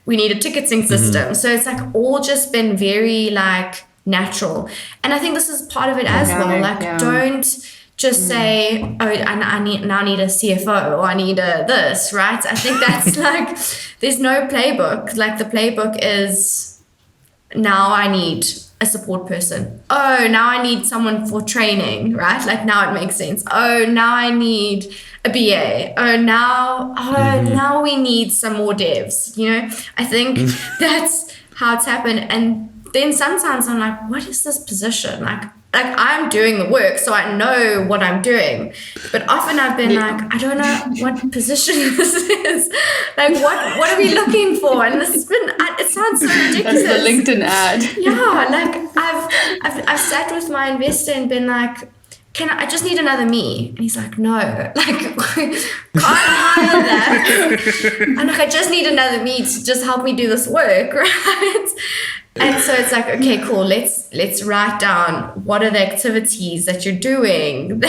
We need a ticketing system. So it's like all just been very like natural. And I think this is part of it as well. Like, don't just say, oh, I need a CFO, or I need a this, right? I think that's like, there's no playbook. Like, the playbook is, now I need a support person. Oh, now I need someone for training, right? Like, now it makes sense. Oh, now I need a BA. Now we need some more devs. You know, I think that's how it's happened. And then sometimes I'm like, what is this position? Like I'm doing the work, so I know what I'm doing. But often I've been like, I don't know what position this is. Like, what are we looking for? And this has been, it sounds so ridiculous. That's the LinkedIn ad. Yeah, like I've sat with my investor and been like, I just need another me. And he's like, no, like, can't hire that. I'm like, I just need another me to just help me do this work, right? And so it's like, okay, cool. Let's write down what are the activities that you're doing.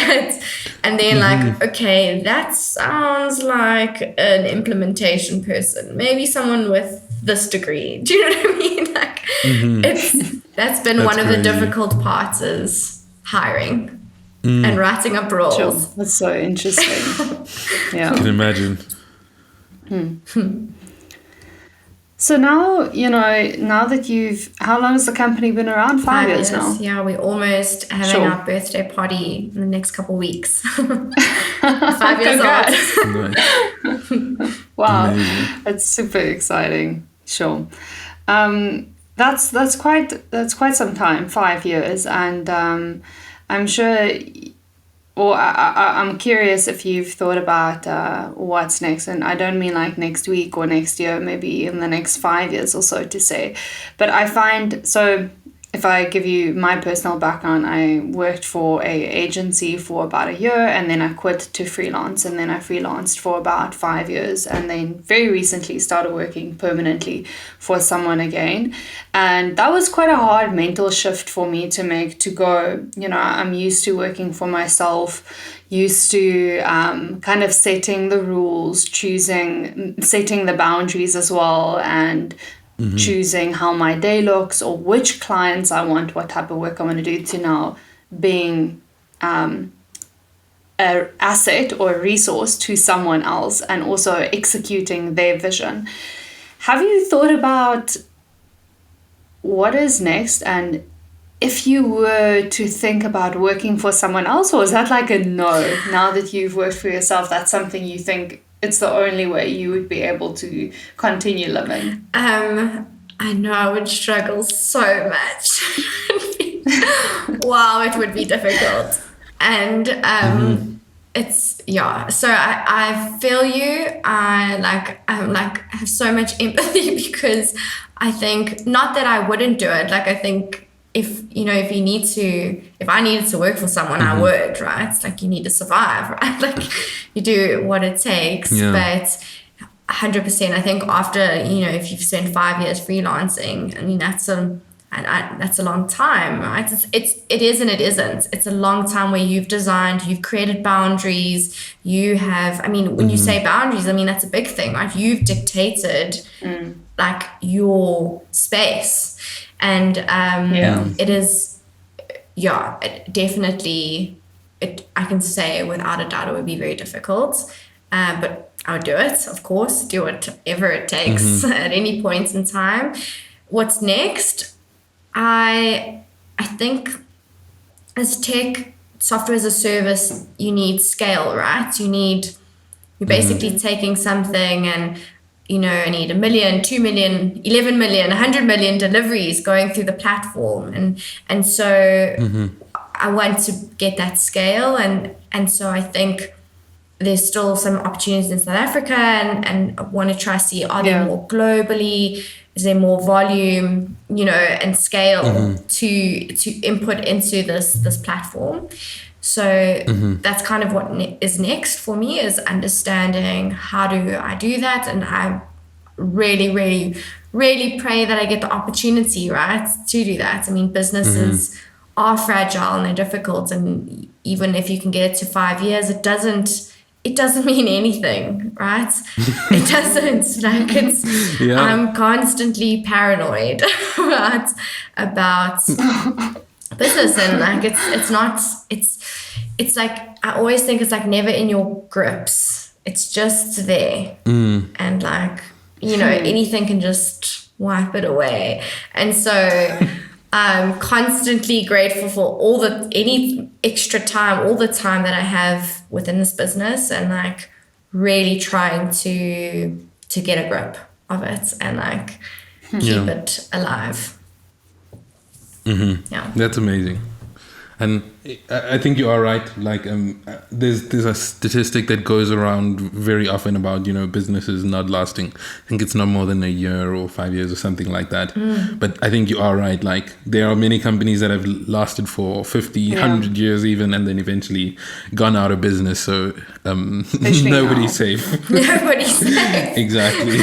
And then like, okay, that sounds like an implementation person. Maybe someone with this degree. Do you know what I mean? Like, that's been one of the difficult parts is hiring and writing up roles. Sure. That's so interesting. Yeah. I can imagine. So now, now that how long has the company been around? 5 years now? Yeah, we're almost having our birthday party in the next couple of weeks. 5 years old. Nice. Wow. Amazing. That's super exciting. Sure. That's quite some time, 5 years. And I'm sure, or I'm curious if you've thought about what's next. And I don't mean like next week or next year, maybe in the next 5 years or so to say. But I find, so if I give you my personal background, I worked for a agency for about a year and then I quit to freelance, and then I freelanced for about 5 years and then very recently started working permanently for someone again. And that was quite a hard mental shift for me to make, to go, I'm used to working for myself, used to kind of setting the rules, setting the boundaries as well, and choosing how my day looks or which clients I want, what type of work I want to do, to now being an asset or a resource to someone else and also executing their vision. Have you thought about what is next? And if you were to think about working for someone else, or is that like a no? Now that you've worked for yourself, that's something you think it's the only way you would be able to continue living? I know I would struggle so much. Wow, it would be difficult. And it's, yeah, so I feel you. I have so much empathy because I think, not that I wouldn't do it, like I think if I needed to work for someone, I would, right? It's like you need to survive, right? Like you do what it takes. Yeah. But 100%, I think after, if you've spent 5 years freelancing, I mean, that's a long time, right? It is and it isn't. It's a long time where you've designed, you've created boundaries, you have, I mean, when you say boundaries, I mean, that's a big thing, right? You've dictated like your space. And it is, it definitely, I can say without a doubt it would be very difficult. But I would do it, of course, do whatever it takes at any point in time. What's next? I think as tech, software as a service, you need scale, right? You're basically taking something and, I need 1 million, 2 million, 11 million, 100 million deliveries going through the platform. And so I want to get that scale. And so I think there's still some opportunities in South Africa and I want to try to see, are there more globally? Is there more volume, and scale to input into this platform? So that's kind of what is next for me, is understanding how do I do that. And I really, really, really pray that I get the opportunity, right, to do that. I mean, businesses are fragile and they're difficult. And even if you can get it to 5 years, it doesn't mean anything, right? It doesn't. Like I'm constantly paranoid, right, about business, and like it's like I always think it's like never in your grips. It's just there, and like anything can just wipe it away. And so I'm constantly grateful for any extra time, all the time that I have within this business, and like really trying to get a grip of it and like keep it alive. Yeah, that's amazing. And I think you are right. Like, there's a statistic that goes around very often about, businesses not lasting. I think it's not more than a year or 5 years or something like that. But I think you are right. Like, there are many companies that have lasted for 50, 100 years even, and then eventually gone out of business. So nobody's safe. Nobody's safe. Exactly.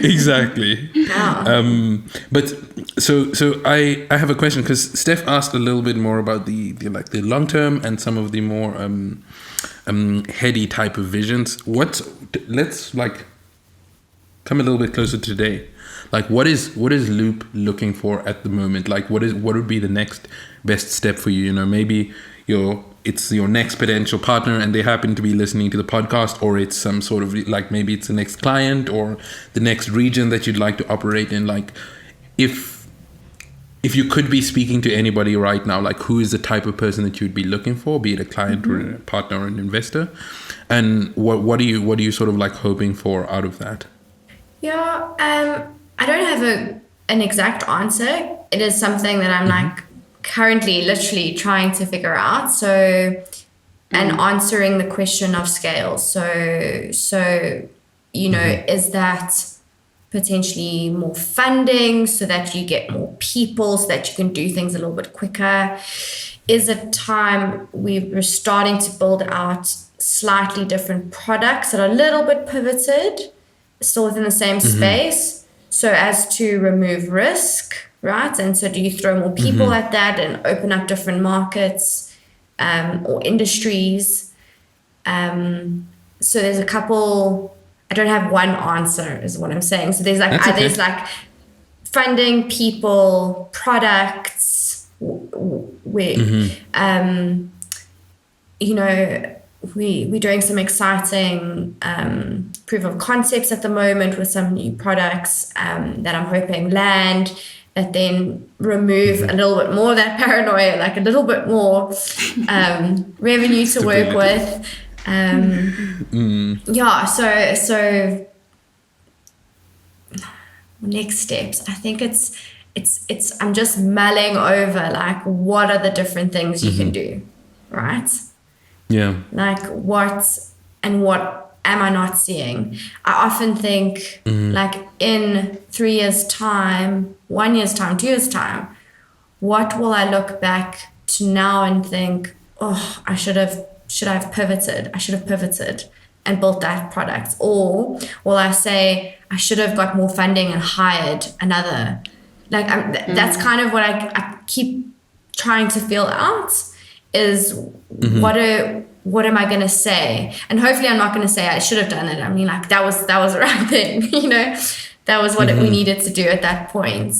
Exactly. Wow. But so I have a question, because Steph asked a little bit more about the long term and some of the more heady type of visions. Let's like come a little bit closer to today. Like, what is Loop looking for at the moment? Like, what would be the next best step for you? Maybe it's your next potential partner and they happen to be listening to the podcast, or it's some sort of like, maybe it's the next client or the next region that you'd like to operate in. Like, if you could be speaking to anybody right now, like, who is the type of person that you'd be looking for, be it a client or a partner or an investor, and what are you sort of like hoping for out of that? Yeah, I don't have an exact answer. It is something that I'm like currently literally trying to figure out. So, and answering the question of scale. So is that potentially more funding so that you get more people, so that you can do things a little bit quicker? Is it time we're starting to build out slightly different products that are a little bit pivoted, still within the same space, so as to remove risk, right? And so do you throw more people at that and open up different markets or industries? So there's a couple. I don't have one answer, is what I'm saying. So there's like there's like funding, people, products. We're doing some exciting proof of concepts at the moment with some new products that I'm hoping land, that then remove a little bit more of that paranoia, like a little bit more revenue to work with. So next steps, I think it's I'm just mulling over like, what are the different things you can do, right? Yeah. Like, what am I not seeing? I often think like, in 3 years time, 1 year's time, 2 years time, what will I look back to now and think, oh, I should have pivoted and built that product? Or will I say, I should have got more funding and hired another? Like, that's kind of what I keep trying to feel out, is what am I going to say? And hopefully I'm not going to say I should have done it. I mean, like, that was the right thing, that was what we needed to do at that point.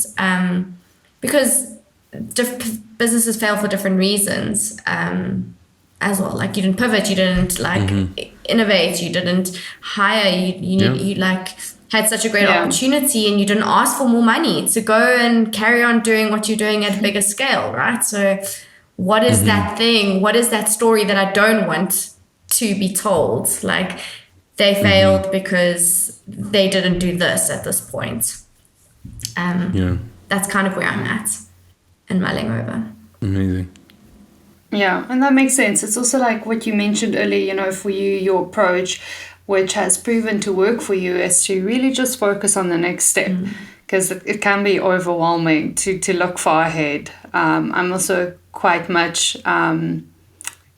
Because businesses fail for different reasons. As well, like, you didn't pivot, you didn't like innovate, you didn't hire, you like had such a great opportunity and you didn't ask for more money to go and carry on doing what you're doing at a bigger scale, right? So what is that thing? What is that story that I don't want to be told? Like, they failed because they didn't do this at this point. That's kind of where I'm at and mulling over. Amazing. Yeah, and that makes sense. It's also like what you mentioned earlier, for you, your approach, which has proven to work for you, is to really just focus on the next step, because it can be overwhelming to look far ahead. I'm also quite much a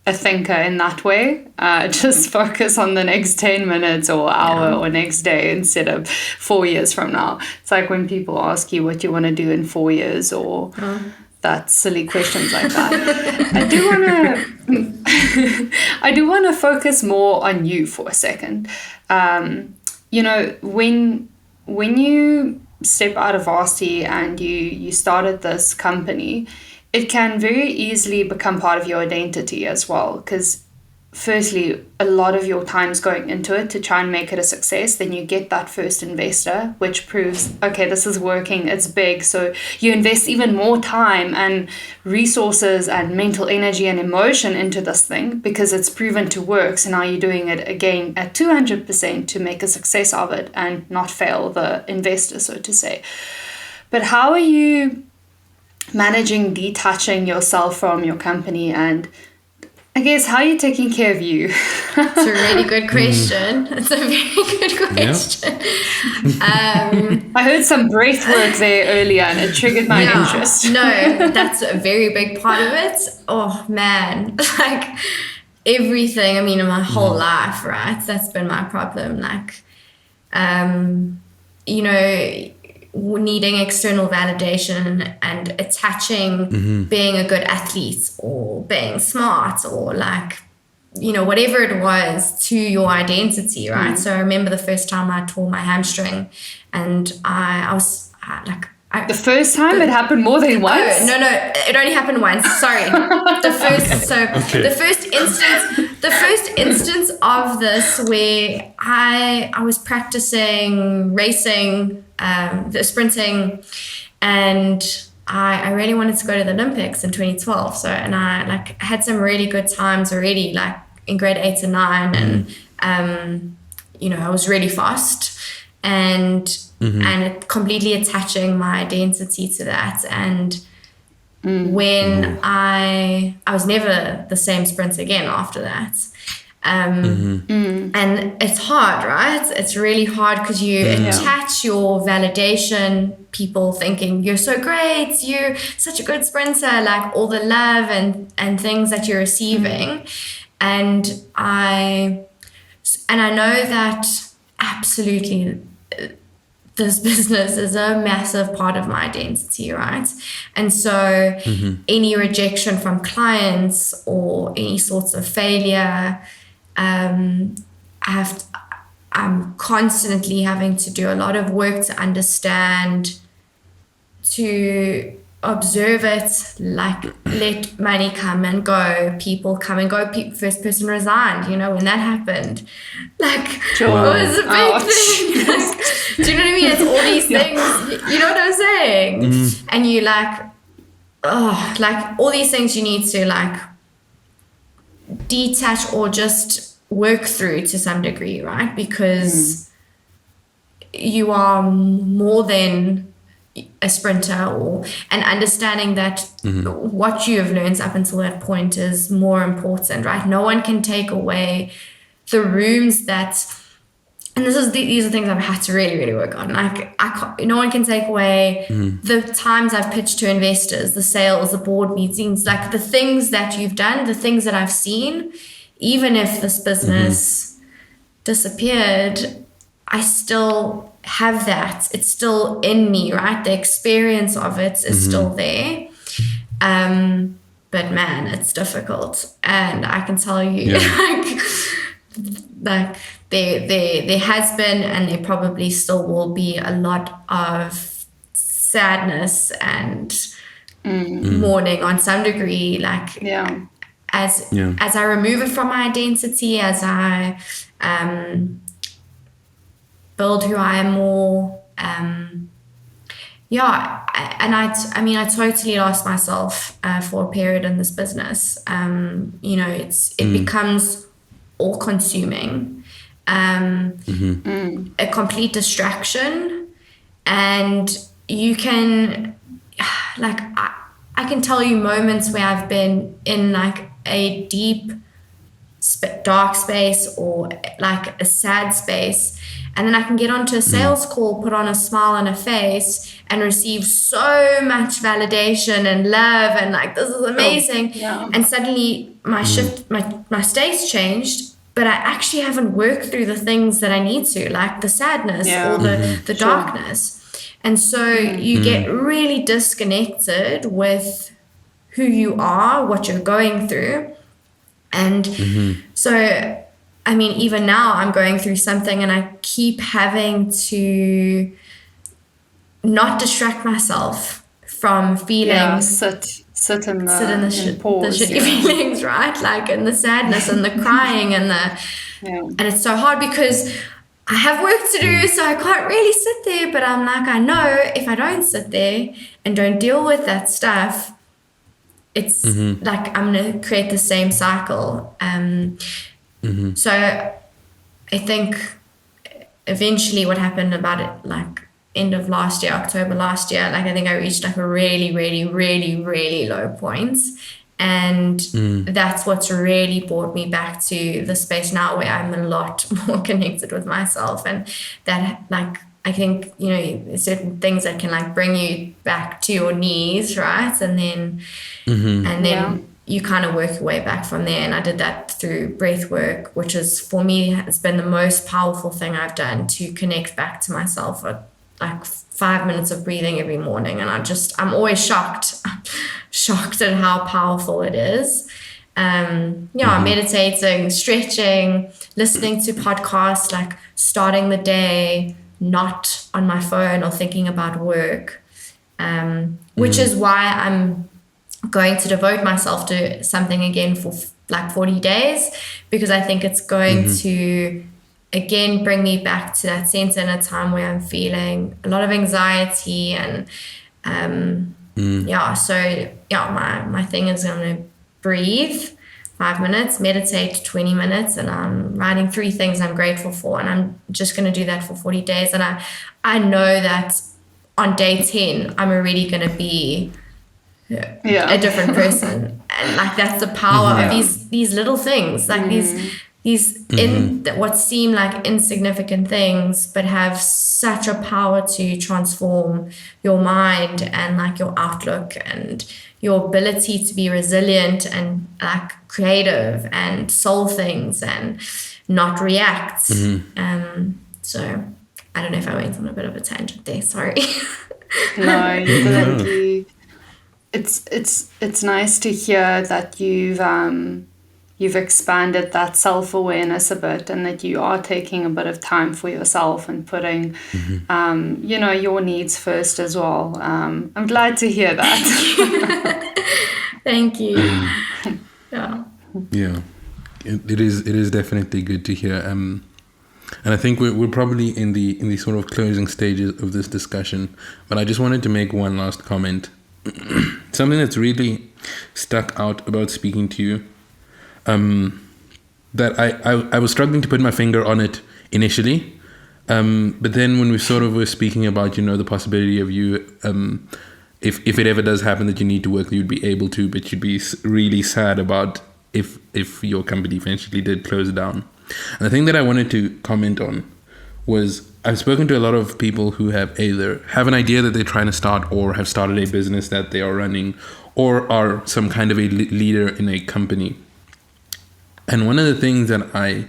thinker in that way. Just focus on the next 10 minutes or hour or next day instead of 4 years from now. It's like when people ask you what you want to do in 4 years, or that silly questions like that. I do want to focus more on you for a second. When you step out of varsity and you started this company, it can very easily become part of your identity as well, because firstly, a lot of your time's going into it to try and make it a success. Then you get that first investor, which proves, okay, this is working, it's big. So you invest even more time and resources and mental energy and emotion into this thing because it's proven to work. So now you're doing it again at 200% to make a success of it and not fail the investor, so to say. But how are you managing detaching yourself from your company, and I guess how are you taking care of you? It's a really good question. It's a very good question. I heard some breath work there earlier and it triggered my interest. No, that's a very big part of it. Oh man, like everything. I mean, in my whole life, right? That's been my problem. Like, you know, needing external validation and attaching being a good athlete or being smart or like, you know, whatever it was to your identity, right? So I remember the first time I tore my hamstring, and I was like, the first time it happened more than once? No, it only happened once. Sorry. The first instance of this where I was practicing racing, the sprinting, and I really wanted to go to the Olympics in 2012. So, and I like had some really good times already, like in grade 8 and 9, and you know, I was really fast, and completely attaching my identity to that. And when I was never the same sprinter again after that. And it's hard, right? It's really hard because you attach your validation, people thinking you're so great, you're such a good sprinter, like all the love and things that you're receiving. And I know that absolutely this business is a massive part of my identity, right? And so any rejection from clients or any sorts of failure, I'm constantly having to do a lot of work to understand, to observe it, like let money come and go, people come and go, first person resigned, you know, when that happened, like it was a big thing. Like, do you know what I mean? It's all these things, you know what I'm saying? And you like all these things you need to like detach or just work through to some degree, right? Because you are more than a sprinter, and understanding that what you have learned up until that point is more important, right? No one can take away the rooms that, and these are things I've had to really, really work on. Like no one can take away the times I've pitched to investors, the sales, the board meetings, like the things that you've done, the things that I've seen. Even if this business disappeared, I still have that. It's still in me, right? The experience of it is still there. But man, it's difficult. And I can tell you, like there has been, and there probably still will be, a lot of sadness and mourning on some degree, like as I remove it from my identity, as I build who I am more. I totally lost myself for a period in this business. You know, it becomes all consuming, a complete distraction, and you can, like, I can tell you moments where I've been in like a deep dark space or like a sad space, and then I can get onto a sales call, put on a smile and a face, and receive so much validation and love, and like, this is amazing. And suddenly my my state's changed, but I actually haven't worked through the things that I need to, like the sadness or the darkness. And so you get really disconnected with who you are, what you're going through. And so, I mean, even now I'm going through something, and I keep having to not distract myself from feeling. Sit in the pause, the shitty feelings, right? Like, and the sadness and the crying and and it's so hard because I have work to do, so I can't really sit there. But I'm like, I know if I don't sit there and don't deal with that stuff, it's like I'm going to create the same cycle. So I think eventually what happened about it, like end of last year, October last year, like I think I reached like a really, really, really, really low point. And that's what's really brought me back to the space now where I'm a lot more connected with myself. And that, like, I think, you know, certain things that can like bring you back to your knees, right? And then you kind of work your way back from there. And I did that through breath work, which is, for me, has been the most powerful thing I've done to connect back to myself. Like 5 minutes of breathing every morning. And I'm always shocked at how powerful it is. Meditating, stretching, listening to podcasts, like starting the day not on my phone or thinking about work, which is why I'm going to devote myself to something again for like 40 days, because I think it's going to again bring me back to that center in a time where I'm feeling a lot of anxiety and my thing is I'm going to breathe 5 minutes, meditate 20 minutes, and I'm writing 3 things I'm grateful for, and I'm just going to do that for 40 days. And I know that on day 10 I'm already going to be a different person, and like that's the power of these little things, like these what seem like insignificant things, but have such a power to transform your mind and like your outlook and your ability to be resilient and like creative and solve things and not react. So I don't know if I went on a bit of a tangent there, sorry. No, you didn't. It's nice to hear that you've expanded that self-awareness a bit, and that you are taking a bit of time for yourself and putting, your needs first as well. I'm glad to hear that. Thank you. Yeah, it is definitely good to hear. And I think we're probably in the sort of closing stages of this discussion, but I just wanted to make one last comment. Something that's really stuck out about speaking to you, that I was struggling to put my finger on it initially, but then when we sort of were speaking about, you know, the possibility of you, if it ever does happen that you need to work, you'd be able to, but you'd be really sad about if your company eventually did close down. And the thing that I wanted to comment on was, I've spoken to a lot of people who have either have an idea that they're trying to start, or have started a business that they are running, or are some kind of a leader in a company. And one of the things that I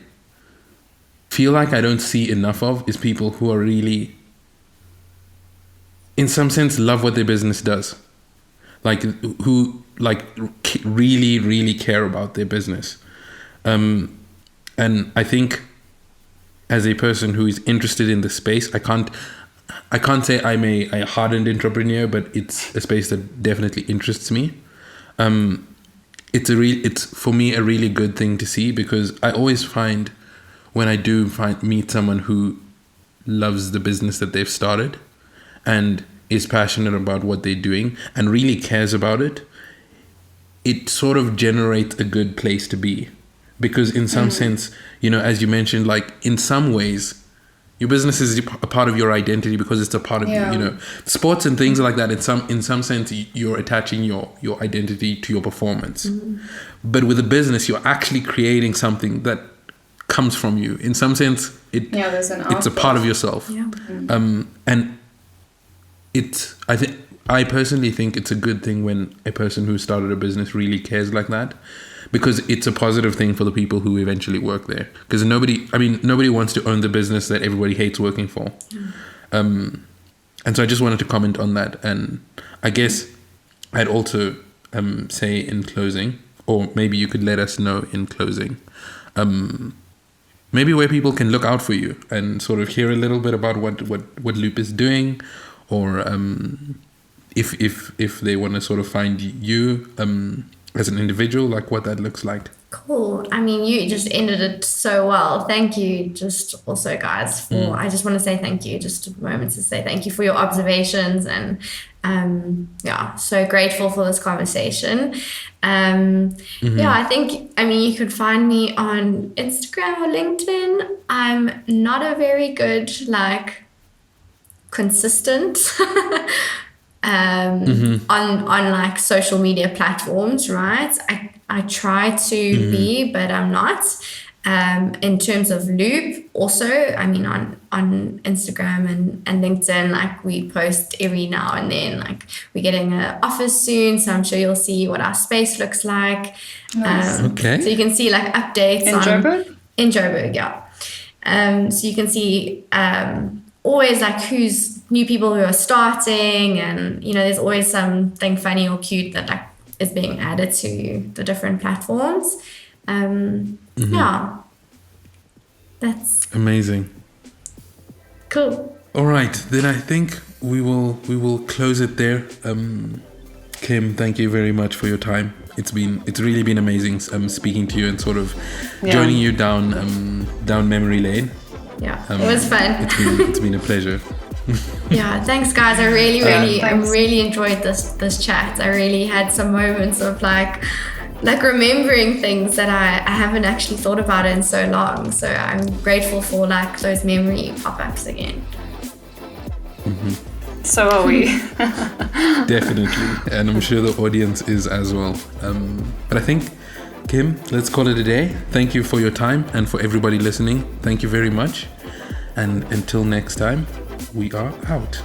feel like I don't see enough of is people who are really, in some sense, love what their business does. Like, who like really, really care about their business. And I think, as a person who is interested in the space, I can't say I'm a hardened entrepreneur, but it's a space that definitely interests me. It's for me a really good thing to see, because I always find when I do meet someone who loves the business that they've started and is passionate about what they're doing and really cares about it, it sort of generates a good place to be. Because in some sense, you know, as you mentioned, like in some ways, your business is a part of your identity, because it's a part of you know, sports and things like that. In some sense, you're attaching your identity to your performance. But with a business, you're actually creating something that comes from you. In some sense, it's a part of yourself. And I personally think it's a good thing when a person who started a business really cares like that, because it's a positive thing for the people who eventually work there. Because nobody wants to own the business that everybody hates working for. And so I just wanted to comment on that. And I guess I'd also say in closing, or maybe you could let us know in closing, maybe where people can look out for you and sort of hear a little bit about what Loop is doing, or if they want to sort of find you as an individual, like what that looks like. Cool. I mean, you just ended it so well. Thank you. Just also, guys, for I just want to say thank you. Just a moment to say thank you for your observations, and so grateful for this conversation. I think, you could find me on Instagram or LinkedIn. I'm not a very good consistent on like social media platforms, right? I try to be, but I'm not. In terms of Loop, also, I mean, on Instagram and LinkedIn, like we post every now and then. Like we're getting an office soon, so I'm sure you'll see what our space looks like. Nice. Okay. So you can see like updates In Joburg? In Joburg, yeah. So you can see always like who's new people who are starting, and you know, there's always something funny or cute that like is being added to the different platforms. Yeah, that's Amazing. cool. All right, then I think we will close it there. Kim, thank you very much for your time. It's really been amazing speaking to you and sort of joining you down memory lane. Yeah, it was fun. It's been a pleasure. Yeah, thanks guys. I really enjoyed this chat. I really had some moments of like remembering things that I haven't actually thought about in so long. So I'm grateful for like those memory pop-ups again. So are we. Definitely, and I'm sure the audience is as well. But I think, Kim, let's call it a day. Thank you for your time, and for everybody listening, thank you very much. And until next time, we are out.